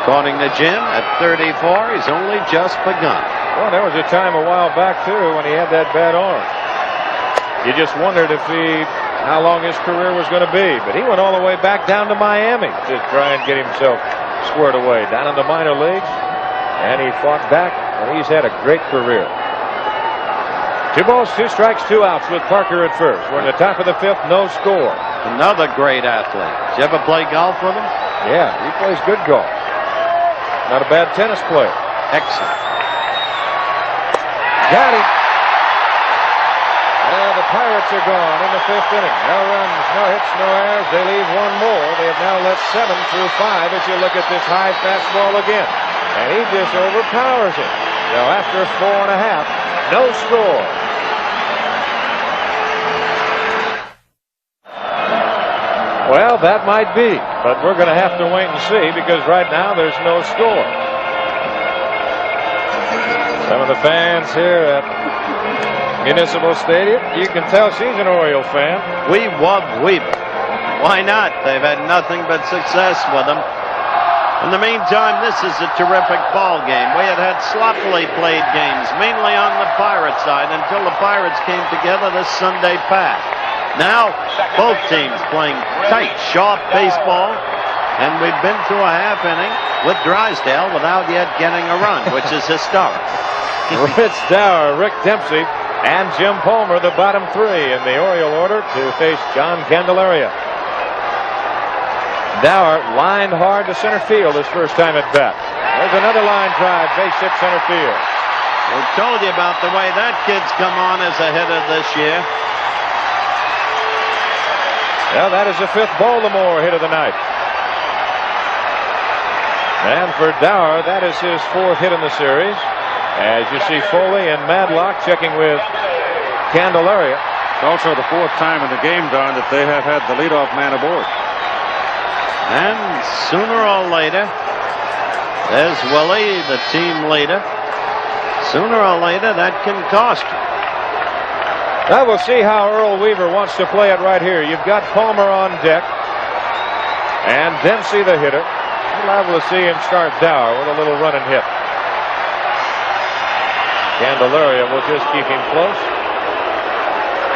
According to Jim, at 34, he's only just begun. Well, there was a time a while back, too, when he had that bad arm. You just wondered if how long his career was going to be. But he went all the way back down to Miami to try and get himself squared away. Down in the minor leagues. And he fought back, and he's had a great career. 2 balls, 2 strikes, 2 outs with Parker at first. We're in the top of the 5th, no score. Another great athlete. Did you ever play golf with him? Yeah, he plays good golf. Not a bad tennis player. Excellent. Got him. Well, the Pirates are gone in the 5th inning. No runs, no hits, no errors. They leave 1 more. They have now let 7 through 5 as you look at this high fastball again. And he just overpowers it. Now, after 4.5, no score. Well, that might be, but we're going to have to wait and see because right now there's no score. Some of the fans here at Municipal Stadium, you can tell she's an Oriole fan. We love Weaver. Why not? They've had nothing but success with him. In the meantime, this is a terrific ball game. We had sloppily played games, mainly on the Pirate side, until the Pirates came together this Sunday past. Now, both teams playing tight, sharp baseball, and we've been through a half inning with Drysdale without yet getting a run, which is historic. Rich Dower, Rick Dempsey, and Jim Palmer, the bottom 3 in the Oriole order to face John Candelaria. Dower lined hard to center field his first time at bat. There's another line drive, base hit center field. We told you about the way that kid's come on as a hitter this year. Well, that is the 5th Baltimore hit of the night. And for Dower, that is his 4th hit in the series. As you see Foley and Madlock checking with Candelaria. It's also the 4th time in the game, Don, that they have had the leadoff man aboard. And sooner or later, there's Willie, the team leader. Sooner or later, that can cost you. Now we'll see how Earl Weaver wants to play it right here. You've got Palmer on deck and Dempsey the hitter. We're liable to see him start Dower with a little run and hit. Candelaria will just keep him close.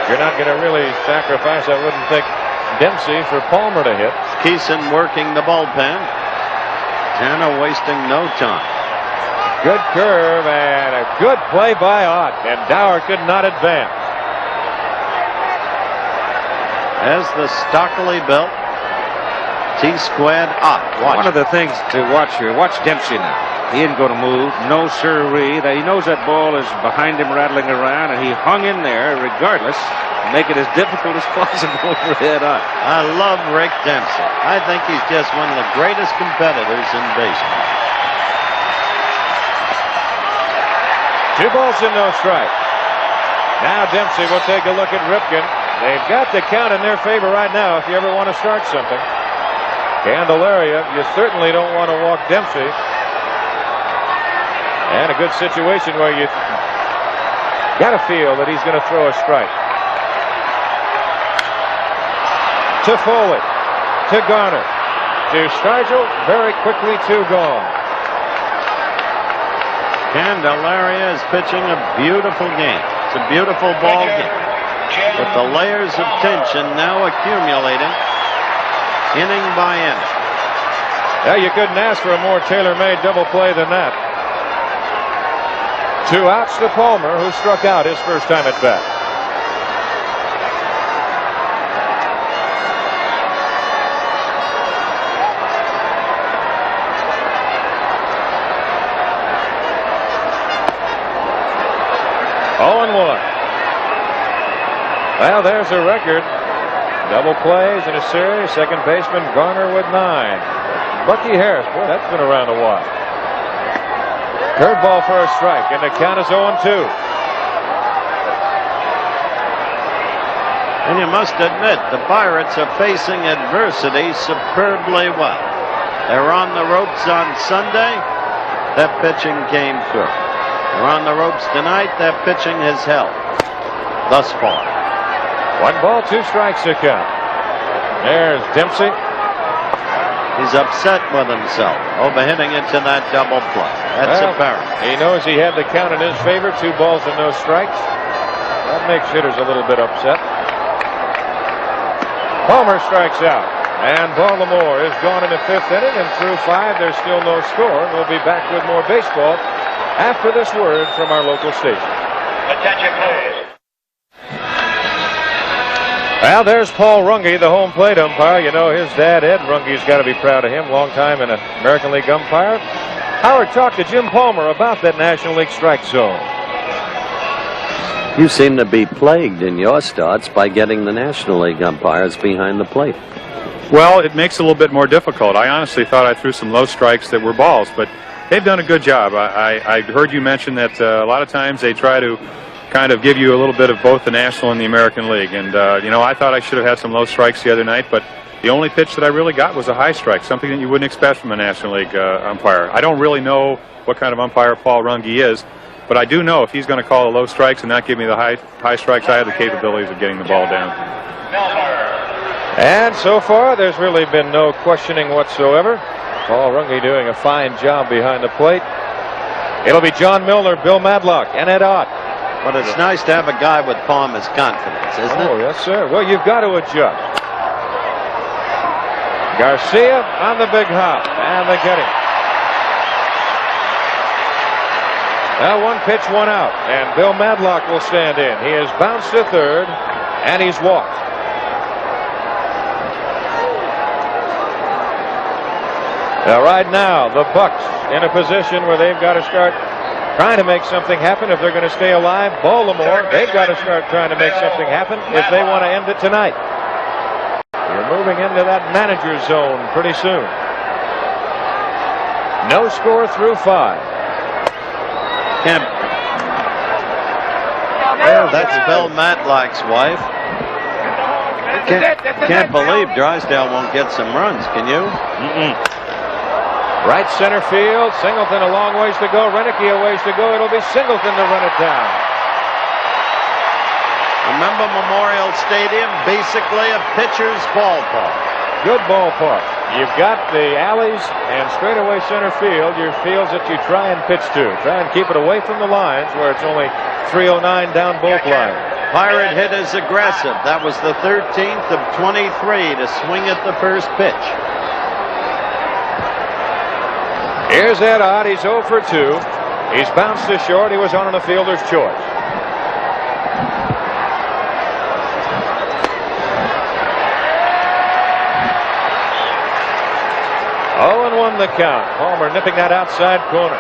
You're not going to really sacrifice, I wouldn't think, Dempsey for Palmer to hit. Keeson working the bullpen. Tanner wasting no time. Good curve and a good play by Ott, and Dower could not advance. As the stockily built T-squared Ott. One of the things to watch here, watch Dempsey now. He isn't going to move. No sirree. He knows that ball is behind him rattling around, and he hung in there regardless, make it as difficult as possible for Ed Ott. I love Rick Dempsey. I think he's just one of the greatest competitors in baseball. 2 balls and no strike. Now Dempsey will take a look at Ripken. They've got the count in their favor right now if you ever want to start something. Candelaria, you certainly don't want to walk Dempsey. And a good situation where you got to feel that he's going to throw a strike. To Foley, to Garner, to Stargell, very quickly 2 gone. Candelaria is pitching a beautiful game. It's a beautiful ball game. With the layers of tension now accumulating, inning by inning. Yeah, you couldn't ask for a more tailor-made double play than that. 2 outs to Palmer, who struck out his first time at bat. Well, there's a record. Double plays in a series. Second baseman Garner with 9. Bucky Harris, boy, that's been around a while. Curveball for a strike, and the count is 0-2. And you must admit, the Pirates are facing adversity superbly well. They're on the ropes on Sunday. That pitching came through. They're on the ropes tonight. That pitching has held thus far. 1 ball, 2 strikes to count. There's Dempsey. He's upset with himself over hitting into that double play. That's apparent. He knows he had the count in his favor. 2 balls and no strikes. That makes hitters a little bit upset. Palmer strikes out. And Baltimore is gone in the 5th inning, and through 5 there's still no score. We'll be back with more baseball after this word from our local station. Attention, please. Well, there's Paul Runge, the home plate umpire. You know, his dad, Ed Runge's got to be proud of him. Long time an American League umpire. Howard talked to Jim Palmer about that National League strike zone. You seem to be plagued in your starts by getting the National League umpires behind the plate. Well, it makes it a little bit more difficult. I honestly thought I threw some low strikes that were balls, but they've done a good job. I heard you mention that a lot of times they try to kind of give you a little bit of both the National and the American League. And, you know, I thought I should have had some low strikes the other night, but the only pitch that I really got was a high strike, something that you wouldn't expect from a National League umpire. I don't really know what kind of umpire Paul Runge is, but I do know if he's going to call the low strikes and not give me the high strikes, I have the capabilities of getting the ball down. And so far, there's really been no questioning whatsoever. Paul Runge doing a fine job behind the plate. It'll be John Milner, Bill Madlock, and Ed Ott. But it's nice to have a guy with Palmer's confidence, isn't it? Oh, yes, sir. Well, you've got to adjust. Garcia on the big hop, and they get him. Now 1 pitch, 1 out, and Bill Madlock will stand in. He has bounced to third, and he's walked. Now, right now, the Bucks in a position where they've got to start trying to make something happen if they're going to stay alive. Baltimore, they've got to start trying to make something happen if they want to end it tonight. You're moving into that manager zone pretty soon. No score through 5. That's Bill Matlock's wife. Can't believe Drysdale won't get some runs, can you? Right center field. Singleton a long ways to go. Renicky a ways to go. It'll be Singleton to run it down. Remember Memorial Stadium? Basically a pitcher's ballpark. Good ballpark. You've got the alleys and straightaway center field. Your fields that you try and pitch to. Try and keep it away from the lines where it's only 309 down both lines. Pirate hit is aggressive. That was the 13th of 23 to swing at the first pitch. Here's Ed Ott. He's 0 for 2. He's bounced to short. He was on a fielder's choice. Oh, and 1 the count. Palmer nipping that outside corner.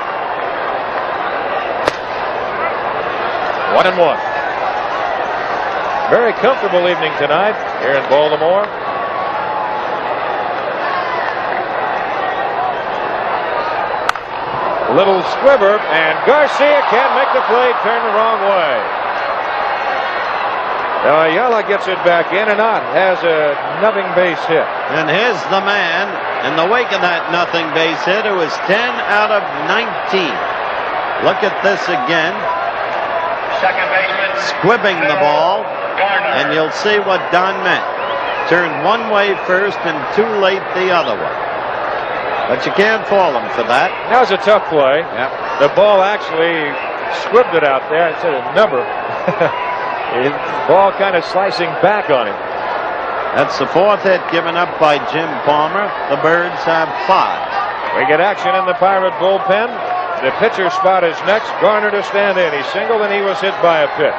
1-1. Very comfortable evening tonight here in Baltimore. Little squibber, and Garcia can't make the play, turn the wrong way. Now Ayala gets it back in, and Ott has a nubbing base hit. And here's the man in the wake of that nothing base hit who is 10 out of 19. Look at this again. Second baseman. Squibbing the ball, and you'll see what Don meant. Turned one way first and too late the other way. But you can't fault him for that. That was a tough play. Yep. The ball actually squibbed it out there. It said a number. The ball kind of slicing back on him. That's the 4th hit given up by Jim Palmer. The Birds have 5. We get action in the Pirate bullpen. The pitcher spot is next. Garner to stand in. He singled and he was hit by a pitch.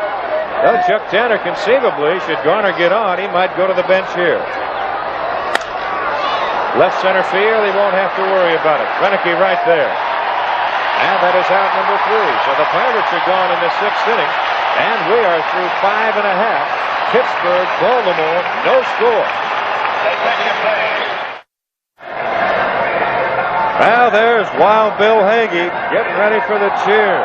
Well, Chuck Tanner conceivably, should Garner get on, he might go to the bench here. Left center field, he won't have to worry about it. Renicky right there. And that is out number 3. So the Pirates are gone in the 6th inning. And we are through 5 1/2. Pittsburgh, Baltimore, no score. Well, there's Wild Bill Hagee getting ready for the cheer.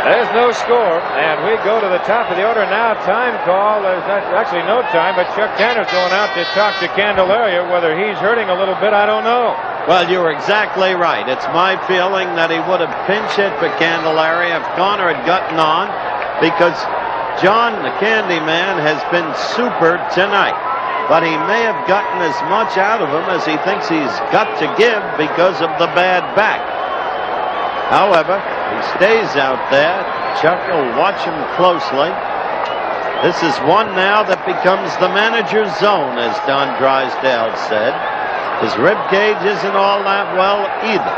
There's no score, and we go to the top of the order now. Time call. There's actually no time, but Chuck Tanner's going out to talk to Candelaria. Whether he's hurting a little bit, I don't know. Well, you're exactly right. It's my feeling that he would have pinch hit for Candelaria if Garner had gotten on, because John the Candyman has been super tonight. But he may have gotten as much out of him as he thinks he's got to give because of the bad back. However, he stays out there. Chuck will watch him closely. This is one now that becomes the manager's zone, as Don Drysdale said. His rib cage isn't all that well either.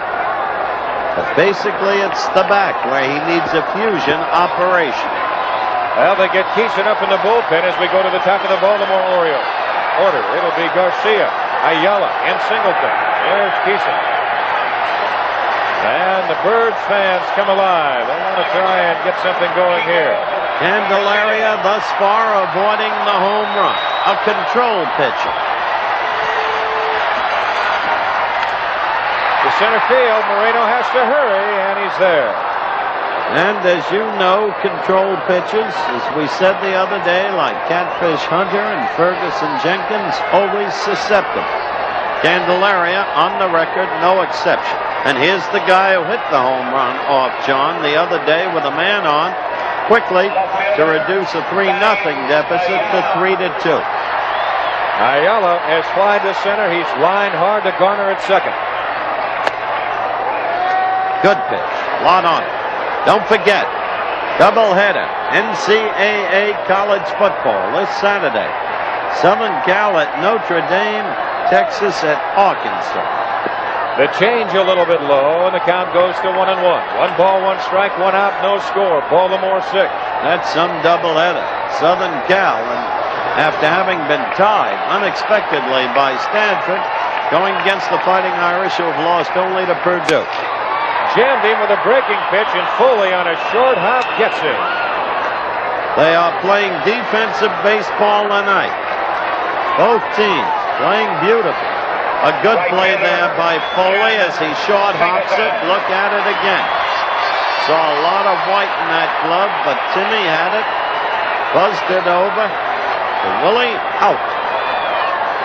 But basically, it's the back where he needs a fusion operation. Well, they get Keeson up in the bullpen as we go to the top of the Baltimore Orioles order. It'll be Garcia, Ayala, and Singleton. There's Keeson. And the Birds fans come alive. They want to try and get something going here. Candelaria thus far avoiding the home run. A control pitcher. To center field, Moreno has to hurry, and he's there. And as you know, control pitches, as we said the other day, like Catfish Hunter and Ferguson Jenkins, always susceptible. Candelaria on the record, no exception. And here's the guy who hit the home run off John the other day with a man on, quickly to reduce a 3-0 deficit to 3-2. Ayala has flied to center. He's lined hard to Garner at second. Good pitch. Lot on it. Don't forget, doubleheader, NCAA college football this Saturday. Southern Cal at Notre Dame, Texas at Arkansas. The change a little bit low, and the count goes to 1-1. 1 ball, 1 strike, 1 out, no score. Baltimore 6. That's some doubleheader. Southern Cal, and after having been tied unexpectedly by Stanford, going against the Fighting Irish, who have lost only to Purdue. Jammed him with a breaking pitch, and Foley on a short hop gets him. They are playing defensive baseball tonight. Both teams playing beautiful. A good play there by Foley as he short hops it. Look at it again. Saw a lot of white in that glove, but Timmy had it. Buzzed it over to Willie, out.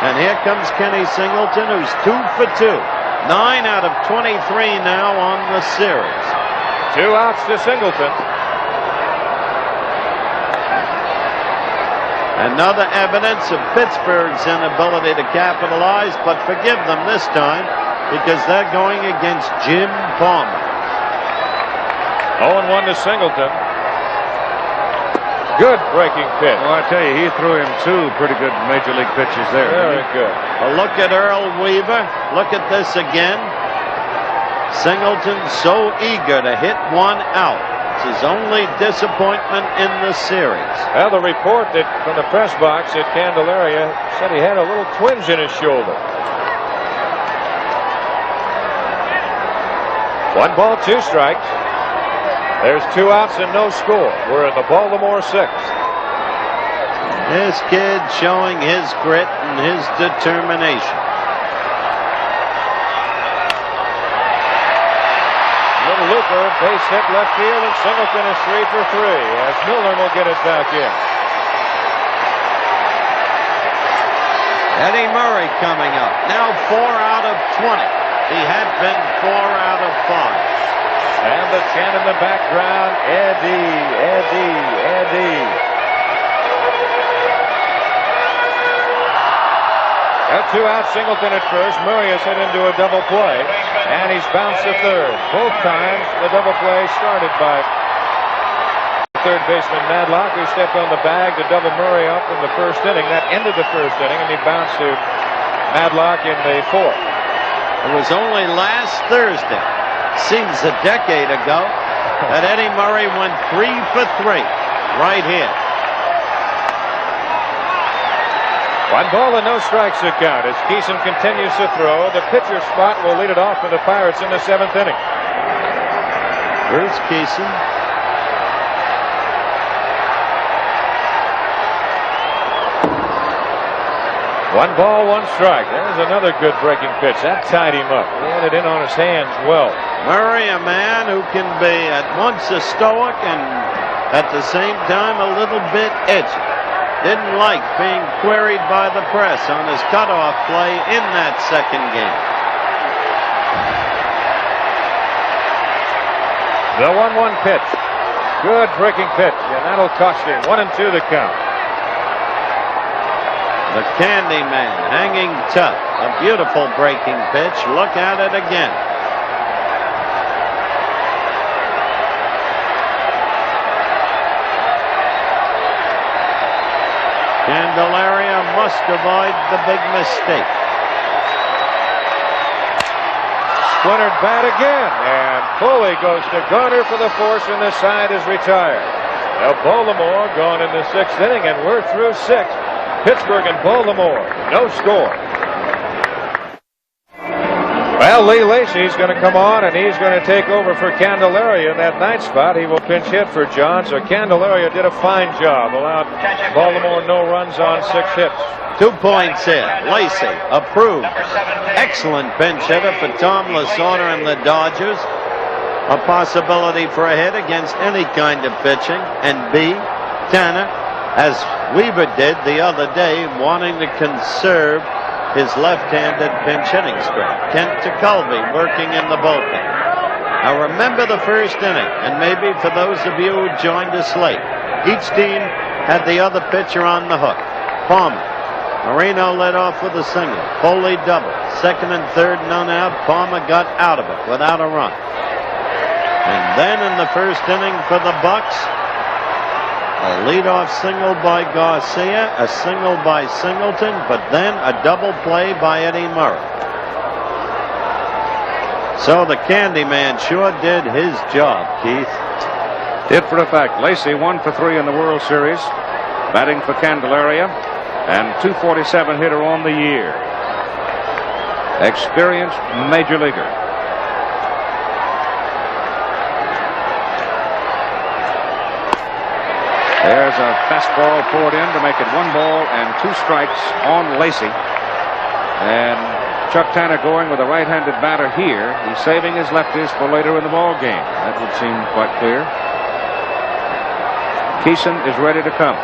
And here comes Kenny Singleton, who's 2 for 2. 9 out of 23 now on the series. 2 outs to Singleton. Another evidence of Pittsburgh's inability to capitalize, but forgive them this time because they're going against Jim Palmer. 0-1 to Singleton. Good breaking pitch. Well, I tell you, he threw him 2 pretty good major league pitches there. Very good. Well, look at Earl Weaver. Look at this again. Singleton so eager to hit 1 out. It's his only disappointment in the series. Well, the report that from the press box at Candelaria said he had a little twinge in his shoulder. 1 ball, 2 strikes. There's 2 outs and no score. We're in the Baltimore 6th. This kid showing his grit and his determination. Little looper, base hit left field, and Singleton is 3 for 3 as Miller will get it back in. Eddie Murray coming up. Now 4 out of 20. He had been 4 out of 5. And the chant in the background, Eddie, Eddie, Eddie. 2 out, Singleton at first. Murray has hit into a double play, and he's bounced to third. Both times the double play started by third baseman Madlock, who stepped on the bag to double Murray up in the first inning. That ended the first inning, and he bounced to Madlock in the fourth. It was only last Thursday, seems a decade ago, that Eddie Murray went 3 for 3 right here. 1 ball and no strikes to count as Keeson continues to throw. The pitcher spot will lead it off for the Pirates in the 7th inning. Here's Keeson. One ball, 1 strike. There's another good breaking pitch. That tied him up. He had it in on his hands well. Murray, a man who can be at once a stoic and at the same time a little bit edgy. Didn't like being queried by the press on his cutoff play in that second game. The 1-1 pitch. Good breaking pitch, and that'll cost him. 1-2 the count. The Candy Man hanging tough. A beautiful breaking pitch. Look at it again. Candelaria must avoid the big mistake. Splintered bat again, and Foley goes to Garner for the force, and the side is retired. Now Baltimore gone in the 6th inning, and we're through 6. Pittsburgh and Baltimore, no score. Well, Lee Lacy's going to come on, and he's going to take over for Candelaria in that 9th spot. He will pinch hit for John, so Candelaria did a fine job. Allowed Baltimore no runs on 6 hits. 2 points here. Lacy approved. Excellent pinch hitter for Tom Lasorda and the Dodgers. A possibility for a hit against any kind of pitching. And B, Tanner, as Weaver did the other day, wanting to conserve his left-handed pinch hitting strength. Kent Tekulve working in the bullpen. Now remember the first inning, and maybe for those of you who joined us late, each team had the other pitcher on the hook. Palmer. Marino led off with a single. Foley double. 2nd and 3rd, none out. Palmer got out of it without a run. And then in the first inning for the Bucks, a leadoff single by Garcia, a single by Singleton, but then a double play by Eddie Murray. So the Candy Man sure did his job, Keith. Did for a fact. Lacy 1 for 3 in the World Series, batting for Candelaria, and .247 hitter on the year. Experienced major leaguer. There's a fastball poured in to make it 1 ball and 2 strikes on Lacy. And Chuck Tanner going with a right-handed batter here. He's saving his lefties for later in the ball game. That would seem quite clear. Keeson is ready to come.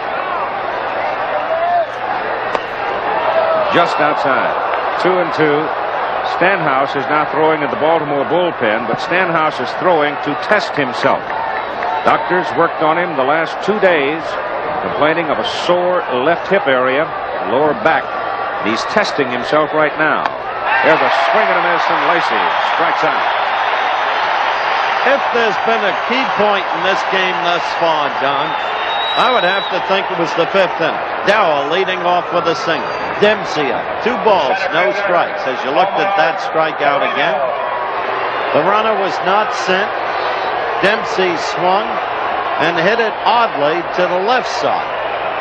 Just outside. 2-2. Stanhouse is now throwing in the Baltimore bullpen, but Stanhouse is throwing to test himself. Doctors worked on him the last 2 days, complaining of a sore left hip area, lower back. He's testing himself right now. There's a swing and a miss, and Lacy strikes out. If there's been a key point in this game thus far, Don, I would have to think it was the 5th inning. Dowell leading off with a single. Dempsey up. 2 balls, no strikes. As you looked at that strikeout again, the runner was not sent. Dempsey swung and hit it oddly to the left side.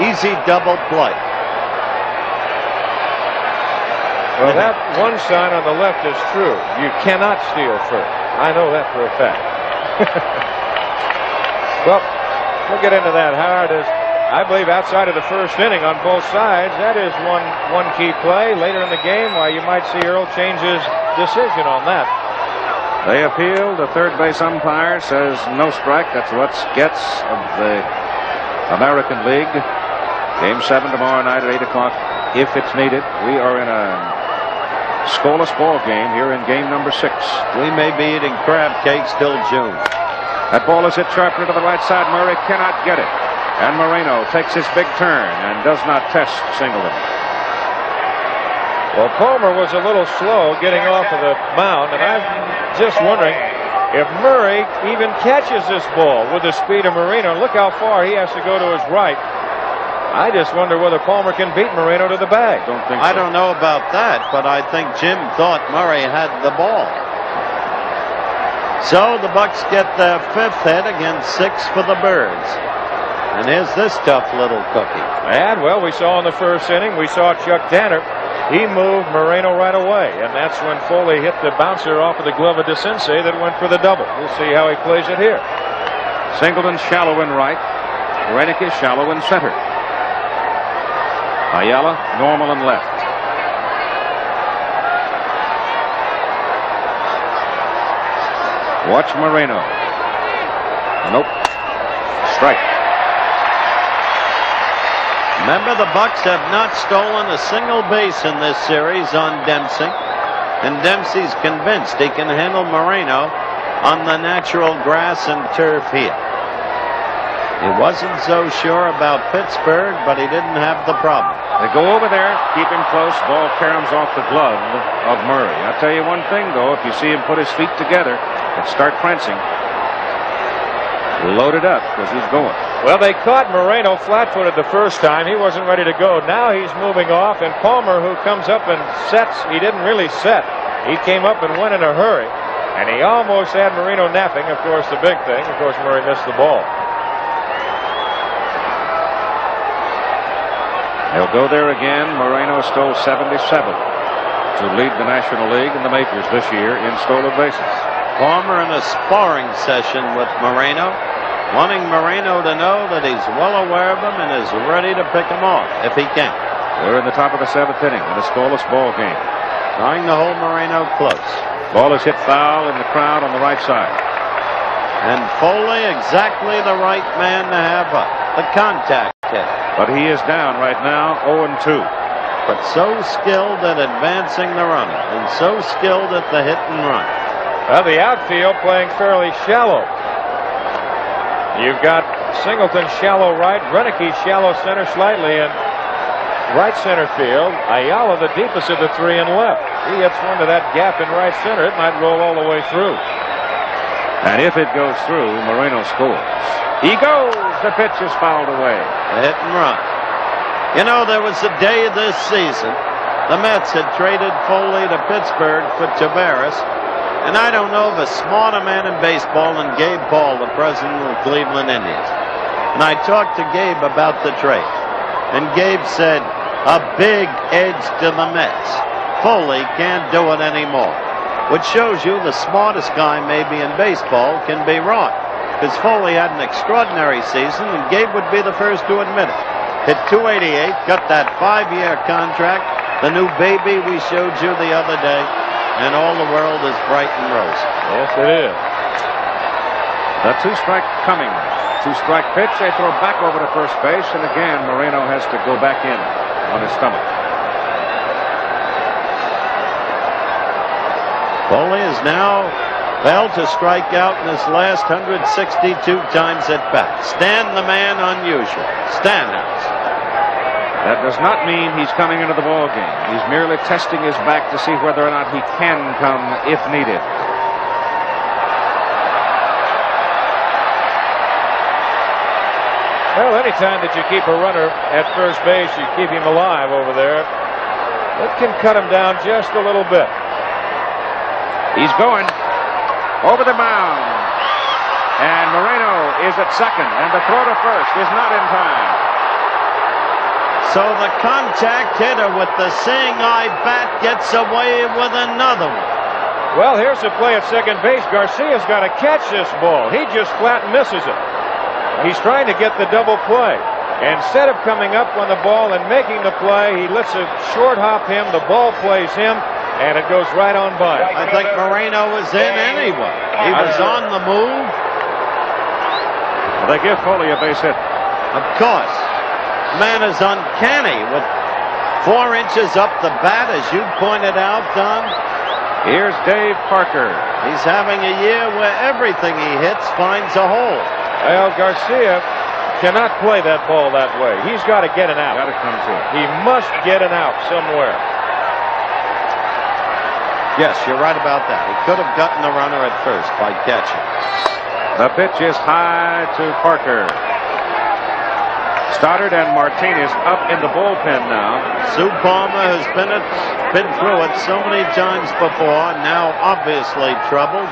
Easy double play. Well, that one sign on the left is true. You cannot steal first. I know that for a fact. Well, we'll get into that. Howard is, I believe, outside of the first inning on both sides. That is one key play. Later in the game, why you might see Earl change his decision on that. They appeal. The third base umpire says no strike. That's what gets of the American League. Game 7 tomorrow night at 8 o'clock if it's needed. We are in a scoreless ball game here in game number 6. We may be eating crab cakes till June. That ball is hit sharply to the right side. Murray cannot get it. And Marino takes his big turn and does not test Singleton. Well, Palmer was a little slow getting off of the mound, and I'm just wondering if Murray even catches this ball with the speed of Marino. Look how far he has to go to his right. I just wonder whether Palmer can beat Marino to the bag. I don't know about that, but I think Jim thought Murray had the ball. So the Bucks get their 5th hit against 6 for the Birds. And here's this tough little cookie. And, well, we saw in the first inning, we saw Chuck Tanner. He moved Moreno right away, and that's when Foley hit the bouncer off of the glove of DeCinces that went for the double. We'll see how he plays it here. Singleton shallow in right. Rennick is shallow in center. Ayala normal in left. Watch Moreno. Nope. Strike. Remember, the Bucks have not stolen a single base in this series on Dempsey, and Dempsey's convinced he can handle Moreno on the natural grass and turf here. He wasn't so sure about Pittsburgh, but he didn't have the problem. They go over there, keep him close. Ball caroms off the glove of Murray. I'll tell you one thing, though. If you see him put his feet together and start prancing, load it up because he's going. Well, they caught Moreno flat-footed the first time. He wasn't ready to go. Now he's moving off, and Palmer, who comes up and sets, he didn't really set. He came up and went in a hurry, and he almost had Moreno napping. Of course, the big thing, of course, Murray missed the ball. He'll go there again. Moreno stole 77 to lead the National League in the majors this year in stolen bases. Palmer in a sparring session with Moreno, wanting Moreno to know that he's well aware of him and is ready to pick him off if he can. We're in the top of the 7th inning in a scoreless ball game. Trying to hold Moreno close. Ball is hit foul in the crowd on the right side. And Foley exactly the right man to have up. The contact hit. But he is down right now, 0-2. But so skilled at advancing the runner and so skilled at the hit and run. Well, the outfield playing fairly shallow. You've got Singleton shallow right, Rennicke shallow center slightly, and right center field, Ayala the deepest of the 3 in left. He hits one to that gap in right center. It might roll all the way through. And if it goes through, Moreno scores. He goes. The pitch is fouled away. A hit and run. You know, there was a day this season the Mets had traded Foley to Pittsburgh for Tavares. And I don't know of a smarter man in baseball than Gabe Paul, the president of the Cleveland Indians. And I talked to Gabe about the trade. And Gabe said, a big edge to the Mets. Foley can't do it anymore. Which shows you the smartest guy maybe in baseball can be wrong. Because Foley had an extraordinary season, and Gabe would be the first to admit it. Hit .288, got that 5-year contract, the new baby we showed you the other day, and all the world is bright and rosy. Yes, it is. The 2-strike coming. 2-strike pitch. They throw back over to first base, and again Moreno has to go back in on his stomach. Foley is now failed to strike out in his last 162 times at bat. Stan the man unusual. Stanhouse. That does not mean he's coming into the ball game. He's merely testing his back to see whether or not he can come if needed. Well, anytime that you keep a runner at first base, you keep him alive over there. That can cut him down just a little bit. He's going over the mound. And Moreno is at second. And the throw to first is not in time. So the contact hitter with the seeing eye bat gets away with another one. Well, here's the play at second base. Garcia's got to catch this ball. He just flat misses it. He's trying to get the double play. Instead of coming up on the ball and making the play, he lets it short hop him. The ball plays him. And it goes right on by. I think Moreno was in anyway. He was on the move. They give Foley a base hit. Of course. Man is uncanny with 4 inches up the bat, as you pointed out, Don. Here's Dave Parker. He's having a year where everything he hits finds a hole. Well, Garcia cannot play that ball that way. He's got to get an out. Got to come to it. He must get an out somewhere. Yes, you're right about that. He could have gotten the runner at first by catching. The pitch is high to Parker. Stoddard and Martinez up in the bullpen now. Sue Palmer has been through it so many times before, now obviously troubled.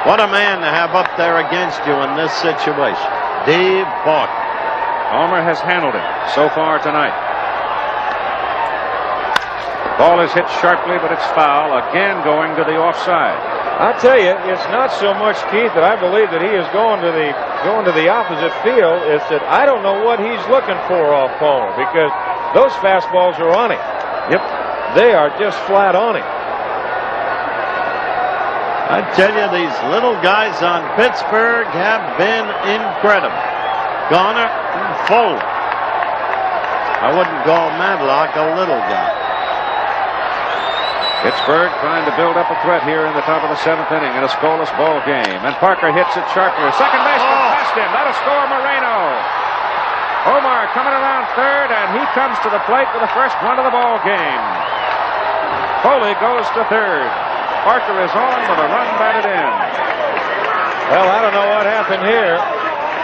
What a man to have up there against you in this situation. Dave Parker. Palmer has handled it so far tonight. Ball is hit sharply, but it's foul. Again going to the offside. I tell you, it's not so much, Keith, that I believe that he is going to the opposite field. It's that I don't know what he's looking for off Palmer, because those fastballs are on him. Yep. They are just flat on him. I tell you, these little guys on Pittsburgh have been incredible. Garner and Foley. I wouldn't call Matlock a little guy. Pittsburgh trying to build up a threat here in the top of the 7th inning in a scoreless ball game. And Parker hits it sharply. Second baseman past him. That'll score Moreno. Omar coming around third, and he comes to the plate with the first run of the ball game. Foley goes to third. Parker is on with a run batted in. Well, I don't know what happened here.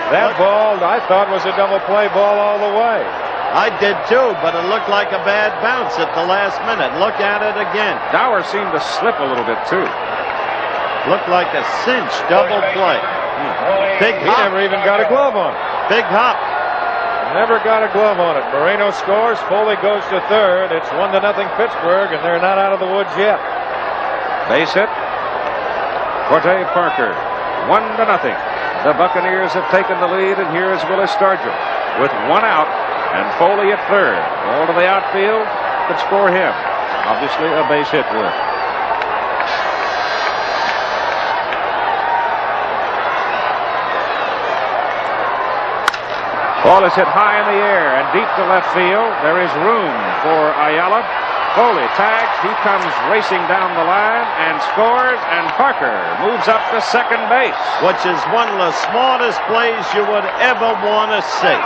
That ball, I thought, was a double play ball all the way. I did too, but it looked like a bad bounce at the last minute. Look at it again. Dower seemed to slip a little bit too. Looked like a cinch double play. Big He hop. never even got a glove on it. Big hop. Never got a glove on it. Moreno scores. Foley goes to third. It's 1-0 Pittsburgh, and they're not out of the woods yet. Base hit. Corte Parker. 1-0. The Buccaneers have taken the lead, and here is Willis Stargell with one out. And Foley at third. Ball to the outfield. Could score him. Obviously a base hit would. Ball is hit high in the air and deep to left field. There is room for Ayala. Foley tags. He comes racing down the line and scores. And Parker moves up to second base. Which is one of the smartest plays you would ever want to see.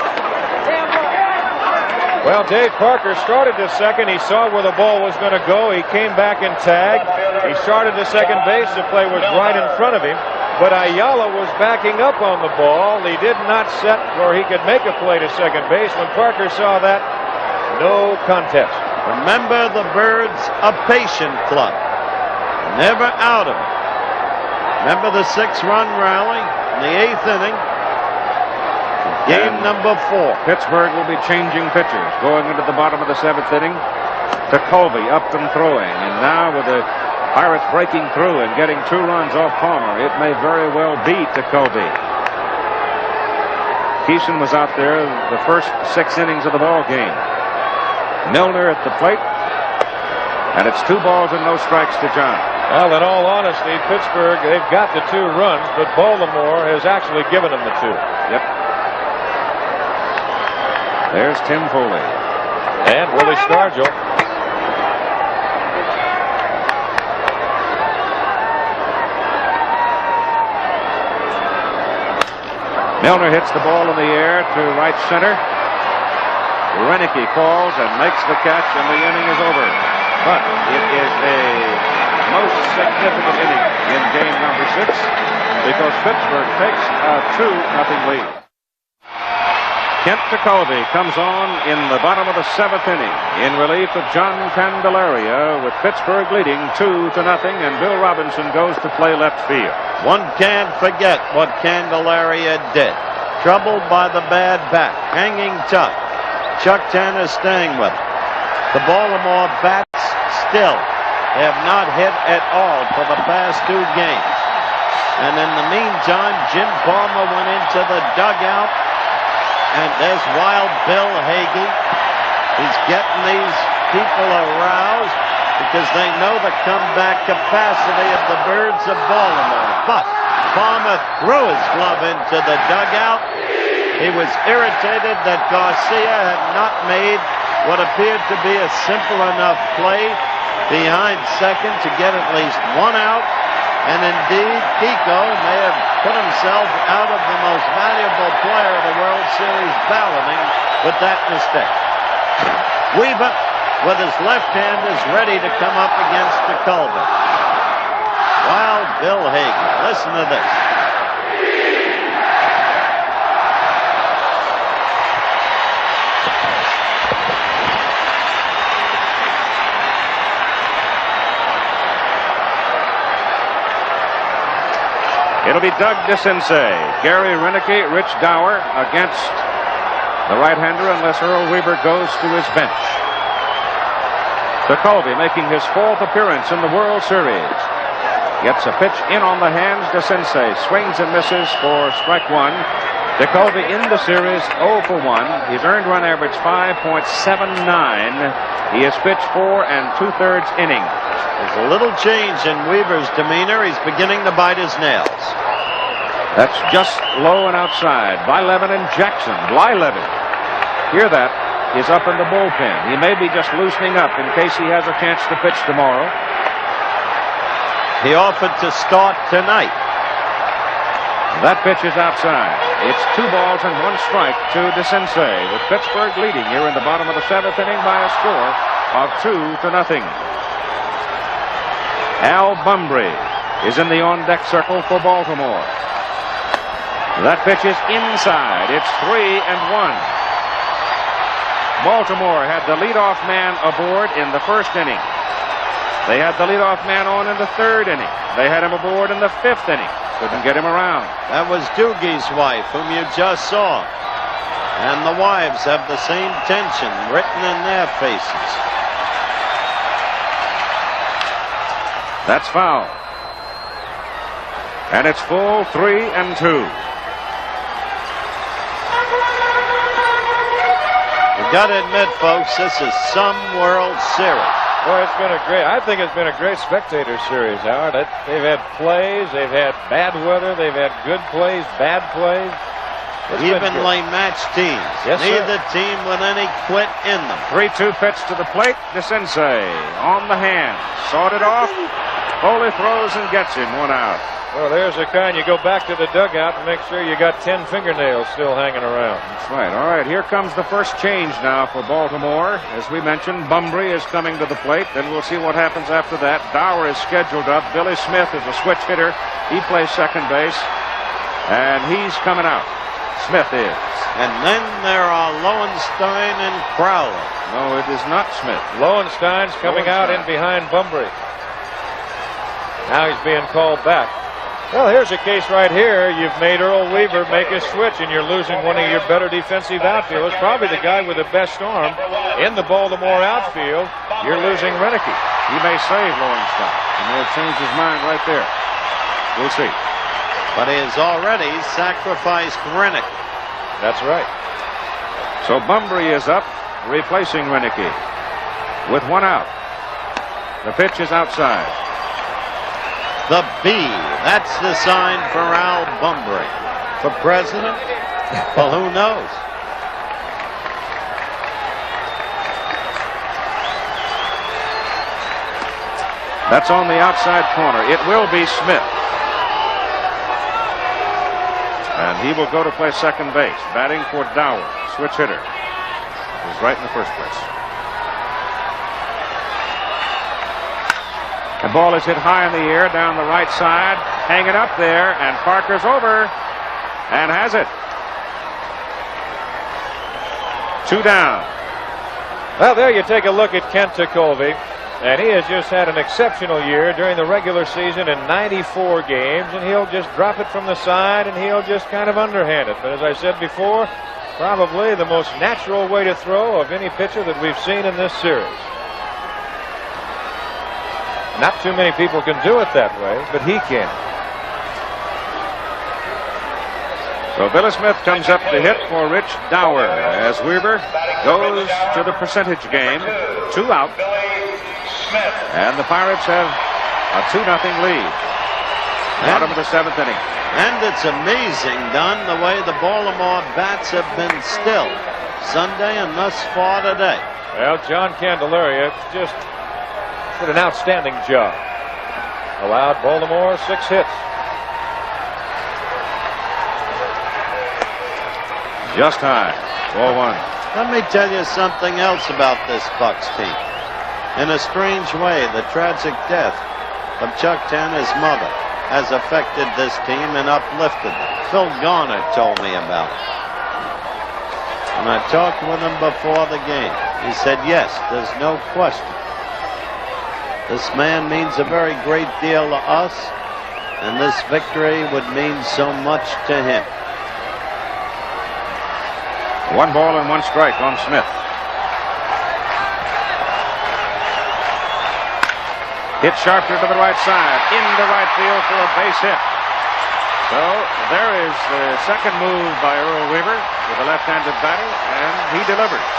Well, Dave Parker started to second. He saw where the ball was going to go. He came back and tagged. He started to second base. The play was right in front of him. But Ayala was backing up on the ball. He did not set where he could make a play to second base. When Parker saw that, no contest. Remember, the Birds, a patient club. Never out of it. Remember the 6-run rally in the 8th inning? Game number 4. Pittsburgh will be changing pitchers going into the bottom of the 7th inning. To Colby up and throwing. And now with the Pirates breaking through and getting 2 runs off Palmer, it may very well be to Colby. Keeson was out there the first 6 innings of the ball game. Milner at the plate. And it's 2 balls and no strikes to John. Well, in all honesty, Pittsburgh, they've got the 2 runs, but Baltimore has actually given them the 2. Yep. There's Tim Foley. And Willie Stargell. Milner hits the ball in the air to right center. Renicky calls and makes the catch, and the inning is over. But it is a most significant inning in game number 6 because Pittsburgh takes a 2-0 lead. Kent Tekulve comes on in the bottom of the 7th inning in relief of John Candelaria with Pittsburgh leading 2-0, and Bill Robinson goes to play left field. One can't forget what Candelaria did. Troubled by the bad back, hanging tough. Chuck Tanner staying with him. The Baltimore bats still have not hit at all for the past 2 games. And in the meantime, Jim Palmer went into the dugout. And there's Wild Bill Hagee. He's getting these people aroused because they know the comeback capacity of the Birds of Baltimore. But Palmer threw his glove into the dugout. He was irritated that Garcia had not made what appeared to be a simple enough play behind second to get at least 1 out. And indeed, Kiko may have put himself out of the most valuable player of the World Series balloting with that mistake. Weaver with his left hand is ready to come up against DeCulver. Wild Bill Hagan. Listen to this. It'll be Doug DeCinces, Gary Renicky, Rich Dower against the right-hander unless Earl Weaver goes to his bench. DeCulver making his 4th appearance in the World Series. Gets a pitch in on the hands. DeCinces swings and misses for strike 1. DeCulver in the series 0 for 1. His earned run average 5.79. He has pitched 4 2/3 innings. There's a little change in Weaver's demeanor. He's beginning to bite his nails. That's just low and outside. Blyleven and Jackson. Blyleven, hear that, is up in the bullpen. He may be just loosening up in case he has a chance to pitch tomorrow. He offered to start tonight. That pitch is outside. It's 2 balls and 1 strike to DeCinces, with Pittsburgh leading here in the bottom of the 7th inning by a score of 2-0. Al Bumbry is in the on-deck circle for Baltimore. That pitch is inside. It's 3-1. Baltimore had the leadoff man aboard in the 1st inning. They had the leadoff man on in the 3rd inning. They had him aboard in the 5th inning. Couldn't get him around. That was Doogie's wife, whom you just saw. And the wives have the same tension written in their faces. That's foul. And it's full 3-2. You got to admit, folks, this is some World Series. Boy, I think it's been a great spectator series, Howard. They've had plays, they've had bad weather, they've had good plays, bad plays. Evenly matched teams. Yes, neither sir. team with any quit in them. 3-2 pitch to the plate. DeCinces on the hand. Sawed it off. Foley throws and gets him 1 out. Well, there's the kind you go back to the dugout and make sure you got 10 fingernails still hanging around. That's right. All right, here comes the first change now for Baltimore. As we mentioned, Bumbry is coming to the plate. Then we'll see what happens after that. Dower is scheduled up. Billy Smith is a switch hitter. He plays second base. And he's coming out. Smith is. And then there are Lowenstein and Crowley. No, it is not Smith. Lowenstein's coming out in behind Bumbry. Now he's being called back. Well, here's a case right here. You've made Earl Weaver make a switch, and you're losing one of your better defensive outfielders, probably the guy with the best arm in the Baltimore outfield. You're losing Renicky. He may save Lowenstein. He may have changed his mind right there. We'll see. But he has already sacrificed Renicky. That's right. So Bumbry is up, replacing Renicky with 1 out. The pitch is outside. The B. That's the sign for Al Bumbry. For president? Well, who knows? That's on the outside corner. It will be Smith. And he will go to play second base. Batting for Dower. Switch hitter. He's right in the first place. The ball is hit high in the air down the right side. Hanging up there. And Parker's over. And has it. 2 down. Well, there you take a look at Kent DeCulver. And he has just had an exceptional year during the regular season in 94 games, and he'll just drop it from the side, and he'll just kind of underhand it. But as I said before, probably the most natural way to throw of any pitcher that we've seen in this series. Not too many people can do it that way, but he can. So Billy Smith comes up to hit for Rich Dower as Weaver goes to the percentage game. 2 out. And the Pirates have a 2-0 lead. Bottom of the 7th inning. And it's amazing, Don, the way the Baltimore bats have been still Sunday and thus far today. Well, John Candelaria just did an outstanding job. Allowed Baltimore 6 hits. Just high. Ball 1. Let me tell you something else about this Bucks team. In a strange way, the tragic death of Chuck Tanner's mother has affected this team and uplifted them. Phil Garner told me about it. And I talked with him before the game. He said, yes, there's no question. This man means a very great deal to us, and this victory would mean so much to him. 1 ball and 1 strike on Smith. Hit sharply to the right side, into right field for a base hit. So there is the second move by Earl Weaver with a left-handed batter, and he delivers.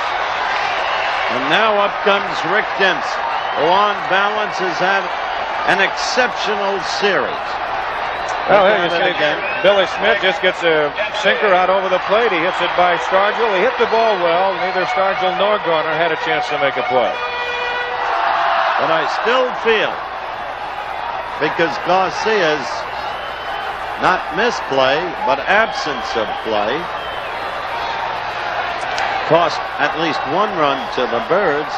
And now up comes Rick Dempsey, who on balance has had an exceptional series. Well, here you see Billy Smith just gets a sinker out over the plate. He hits it by Stargell. He hit the ball well. Neither Stargell nor Garner had a chance to make a play. But I still feel, because Garcia's not misplay, but absence of play, cost at least 1 run to the Birds,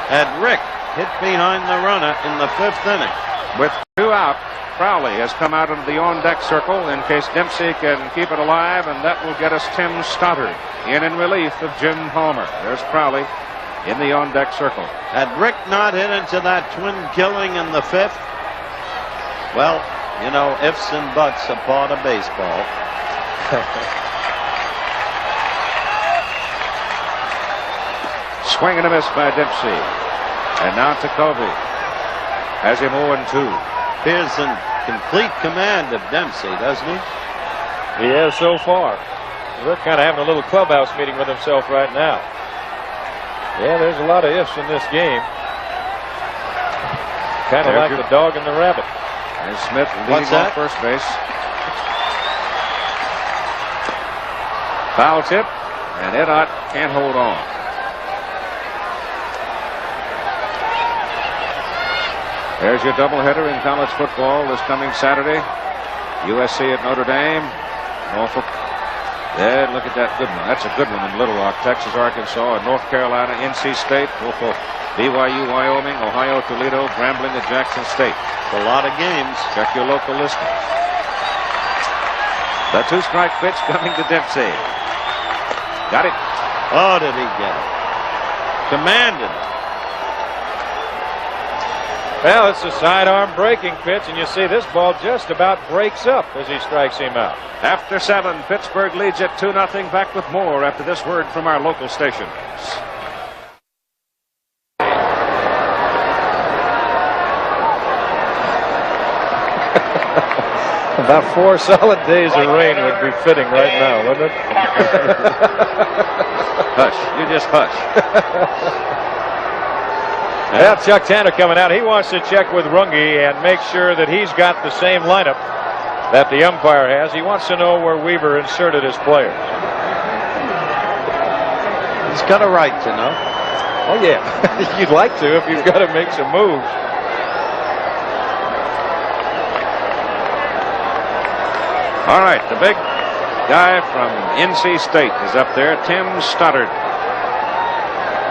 had Rick hit behind the runner in the 5th inning. With 2 out, Crowley has come out into the on-deck circle in case Dempsey can keep it alive, and that will get us Tim Stoddard in relief of Jim Palmer. There's Crowley in the on-deck circle. Had Rick not hit into that twin killing in the 5th, well, you know, ifs and buts are part of baseball. Swing and a miss by Dempsey. And now Ticovey has him 0-2. Appears in complete command of Dempsey, doesn't he? He has so far. Rick kind of having a little clubhouse meeting with himself right now. Yeah, there's a lot of ifs in this game. Kind of like the dog and the rabbit. And Smith leading off first base. Foul tip, and Eddott can't hold on. There's your doubleheader in college football this coming Saturday. USC at Notre Dame. Norfolk. Yeah, look at that good one. That's a good one in Little Rock. Texas, Arkansas, and North Carolina, NC State, BYU, Wyoming, Ohio, Toledo, Grambling, and Jackson State. A lot of games. Check your local listings. The 2-strike pitch coming to Dempsey. Got it. Oh, did he get it? Commanded. Well, it's a sidearm breaking pitch, and you see this ball just about breaks up as he strikes him out. After 7, Pittsburgh leads it 2-0. Back with more after this word from our local stations. About 4 solid days of rain would be fitting right now, wouldn't it? Hush. You just hush. Well, Chuck Tanner coming out. He wants to check with Runge and make sure that he's got the same lineup that the umpire has. He wants to know where Weaver inserted his players. He's got a right to know. Oh, yeah. You'd like to if you've got to make some moves. All right, the big guy from NC State is up there, Tim Stoddard,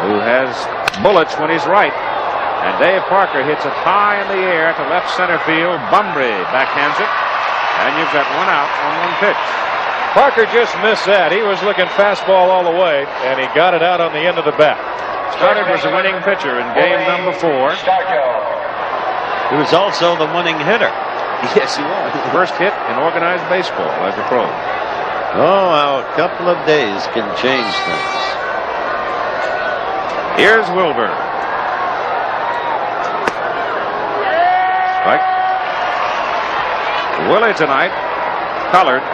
who has bullets when he's right. And Dave Parker hits it high in the air to left center field. Bumbry backhands it. And you've got 1 out on 1 pitch. Parker just missed that. He was looking fastball all the way, and he got it out on the end of the bat. Stoddard was the winning pitcher in game number 4. He was also the winning hitter. Yes, he was. First hit in organized baseball as a pro. Oh, how a couple of days can change things. Here's Wilbur. Strike. Willie tonight, colored,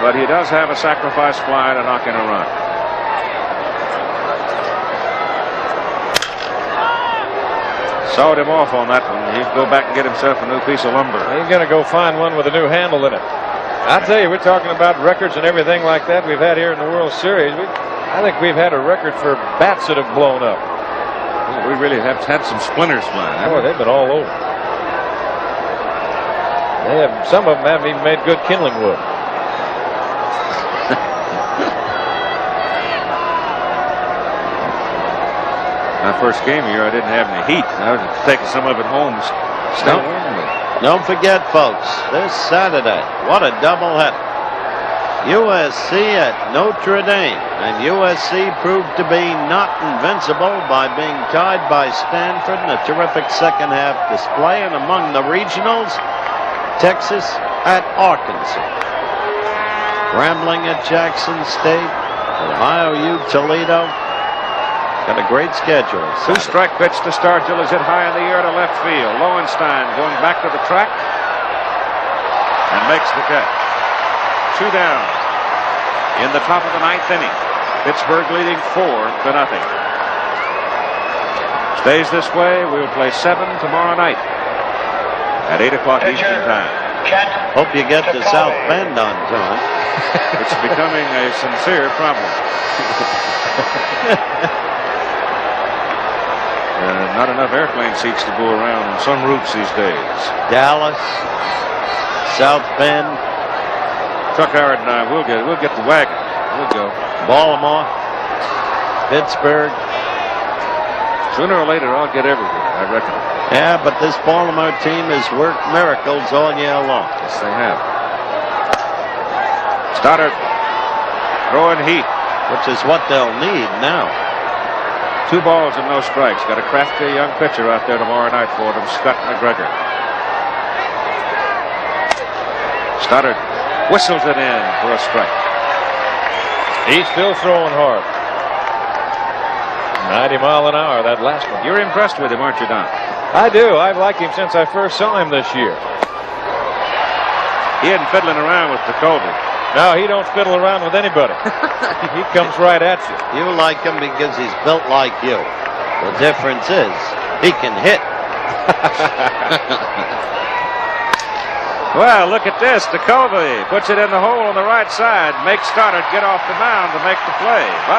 but he does have a sacrifice fly to knock in a run. Sawed him off on that one. He'd go back and get himself a new piece of lumber. He's going to go find one with a new handle in it. I'll tell you, we're talking about records and everything like that we've had here in the World Series. I think we've had a record for bats that have blown up. We really have had some splinters flying. Boy, they've been all over. Some of them haven't even made good kindling wood. My first game here, I didn't have any heat. I was taking some of it home. Don't forget, folks, this Saturday, what a doubleheader. USC at Notre Dame, and USC proved to be not invincible by being tied by Stanford in a terrific second half display. And among the regionals, Texas at Arkansas, Grambling at Jackson State, Ohio U Toledo. Got a great schedule. Two-strike pitch to Stargell is hit high in the air to left field. Lowenstein going back to the track and makes the catch. 2 down in the top of the 9th inning. Pittsburgh leading 4-0. Stays this way. We'll play 7 tomorrow night at 8 o'clock Eastern time. Hope you get to South Bend on time. It's becoming a sincere problem. Not enough airplane seats to go around on some routes these days. Dallas, South Bend, Chuck Howard and I, we'll get the wagon. We'll go. Baltimore, Pittsburgh. Sooner or later, I'll get everywhere, I reckon. Yeah, but this Baltimore team has worked miracles all year long. Yes, they have. Stoddard throwing heat, which is what they'll need now. 2 balls and no strikes. Got a crafty young pitcher out there tomorrow night for them, Scott McGregor. Stoddard whistles it in for a strike. He's still throwing hard. 90 mile an hour, that last one. You're impressed with him, aren't you, Don? I do. I've liked him since I first saw him this year. He isn't fiddling around with Jacoby. No, he don't fiddle around with anybody. He comes right at you. You like him because he's built like you. The difference is he can hit. Well, look at this. Jacoby puts it in the hole on the right side. Makes Stoddard get off the mound to make the play. But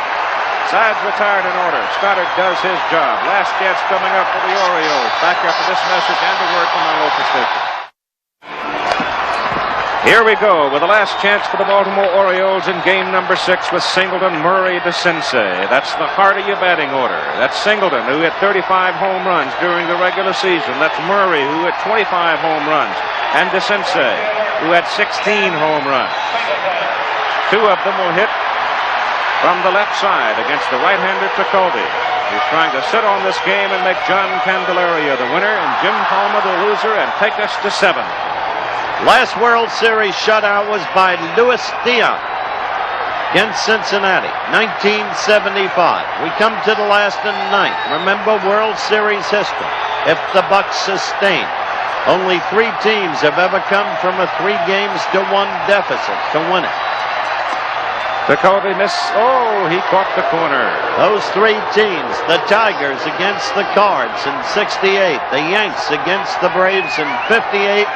sides retired in order. Stoddard does his job. Last chance coming up for the Orioles. Back after this message and a word from our local station. Here we go with the last chance for the Baltimore Orioles in game number 6 with Singleton, Murray, DeCinces. That's the heart of your batting order. That's Singleton, who hit 35 home runs during the regular season. That's Murray, who hit 25 home runs. And DeCinces, who had 16 home runs. 2 of them will hit from the left side against the right-hander Jacoby, who's trying to sit on this game and make John Candelaria the winner and Jim Palmer the loser and take us to 7. Last World Series shutout was by Luis Diaz against Cincinnati, 1975. We come to the last and 9th. Remember World Series history. If the Bucks sustain, only 3 teams have ever come from a 3-1 deficit to win it. Jacoby missed. Oh, he caught the corner. Those 3 teams, the Tigers against the Cards in 68, the Yanks against the Braves in 58.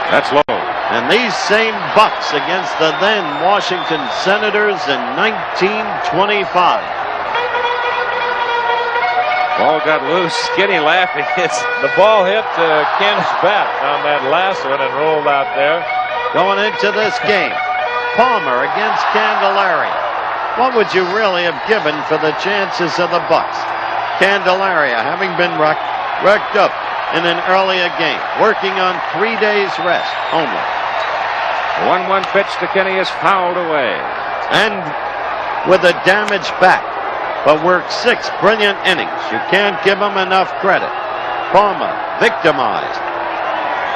That's low. And these same Bucks against the then Washington Senators in 1925. Ball got loose. Skinny laughing. The ball hit Ken's bat on that last one and rolled out there. Going into this game, Palmer against Candelaria. What would you really have given for the chances of the Bucks? Candelaria having been wrecked up in an earlier game, working on 3 days rest only. 1-1 pitch to Kenny is fouled away. And with a damaged back, but worked 6 brilliant innings. You can't give him enough credit. Palmer victimized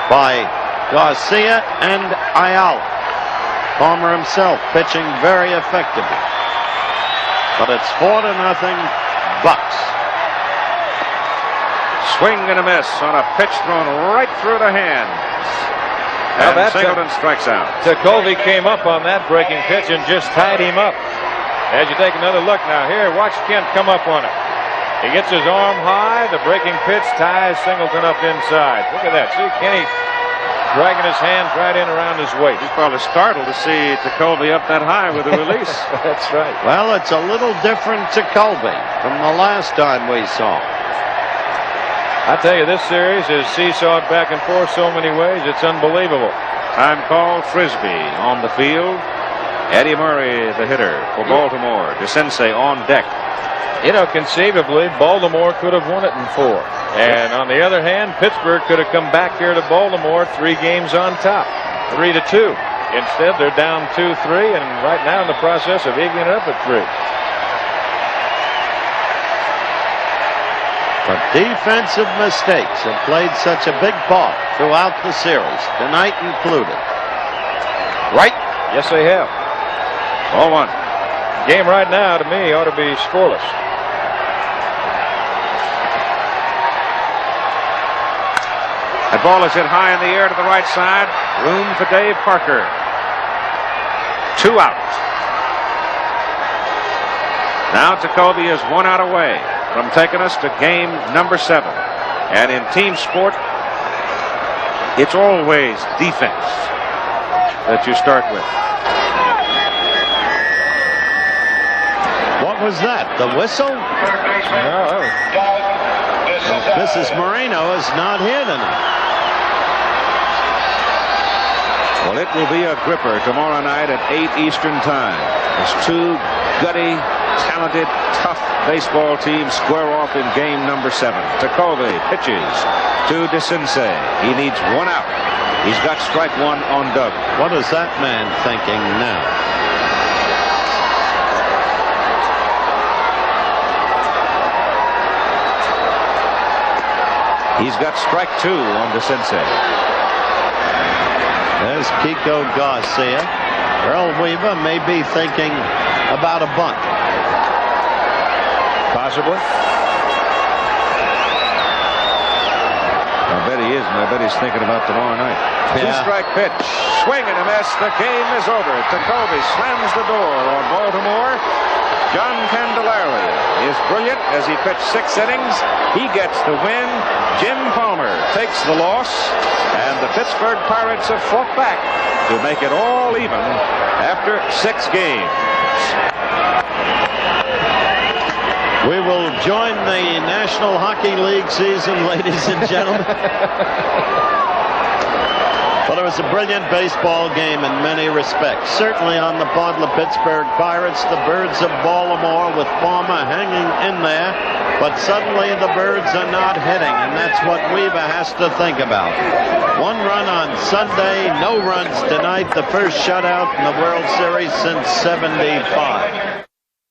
by Garcia and Ayala. Palmer himself pitching very effectively. But it's 4-0 Bucks. Swing and a miss on a pitch thrown right through the hand. And Singleton strikes out. Jacoby came up on that breaking pitch and just tied him up. As you take another look now, here, watch Kent come up on it. He gets his arm high, the breaking pitch ties Singleton up inside. Look at that. See Kenny dragging his hands right in around his waist. He's probably startled to see Jacoby up that high with the release. That's right. Well, it's a little different Jacoby from the last time we saw him. I tell you, this series is seesawed back and forth so many ways, it's unbelievable. Time called Frisbee on the field. Eddie Murray, the hitter for Baltimore. DeCinces on deck. You know, conceivably, Baltimore could have won it in 4. And on the other hand, Pittsburgh could have come back here to Baltimore 3 games on top, 3-2. Instead, they're down 2-3, and right now in the process of evening it up at 3. But defensive mistakes have played such a big part throughout the series, tonight included. Right? Yes, they have. Ball 1. Game right now, to me, ought to be scoreless. That ball is hit high in the air to the right side. Room for Dave Parker. 2 outs. Now Jacoby is 1 out away from taking us to game number 7. And in team sport, it's always defense that you start with. What was that? The whistle? No, Mrs. Moreno is not here tonight. Well, it will be a gripper tomorrow night at 8 Eastern Time. As 2 gutty, talented, tough baseball teams square off in game number 7. Jacoby pitches to DeCinces. He needs 1 out. He's got strike 1 on Doug. What is that man thinking now? He's got strike 2 on DeCinces. There's Kiko Garcia. Earl Weaver may be thinking about a bunt. Possibly. I bet he is, and I bet he's thinking about tomorrow night. Yeah. 2-strike pitch. Swing and a miss. The game is over. Jacoby slams the door on Baltimore. John Candelaria is brilliant as he pitched 6 innings. He gets the win. Jim Palmer takes the loss. And the Pittsburgh Pirates have fought back to make it all even after 6 games. We will join the National Hockey League season, ladies and gentlemen. Well, it was a brilliant baseball game in many respects. Certainly on the part of the Pittsburgh Pirates, the Birds of Baltimore with Palmer hanging in there. But suddenly the Birds are not hitting, and that's what Weaver has to think about. 1 run on Sunday, no runs tonight, the first shutout in the World Series since '75.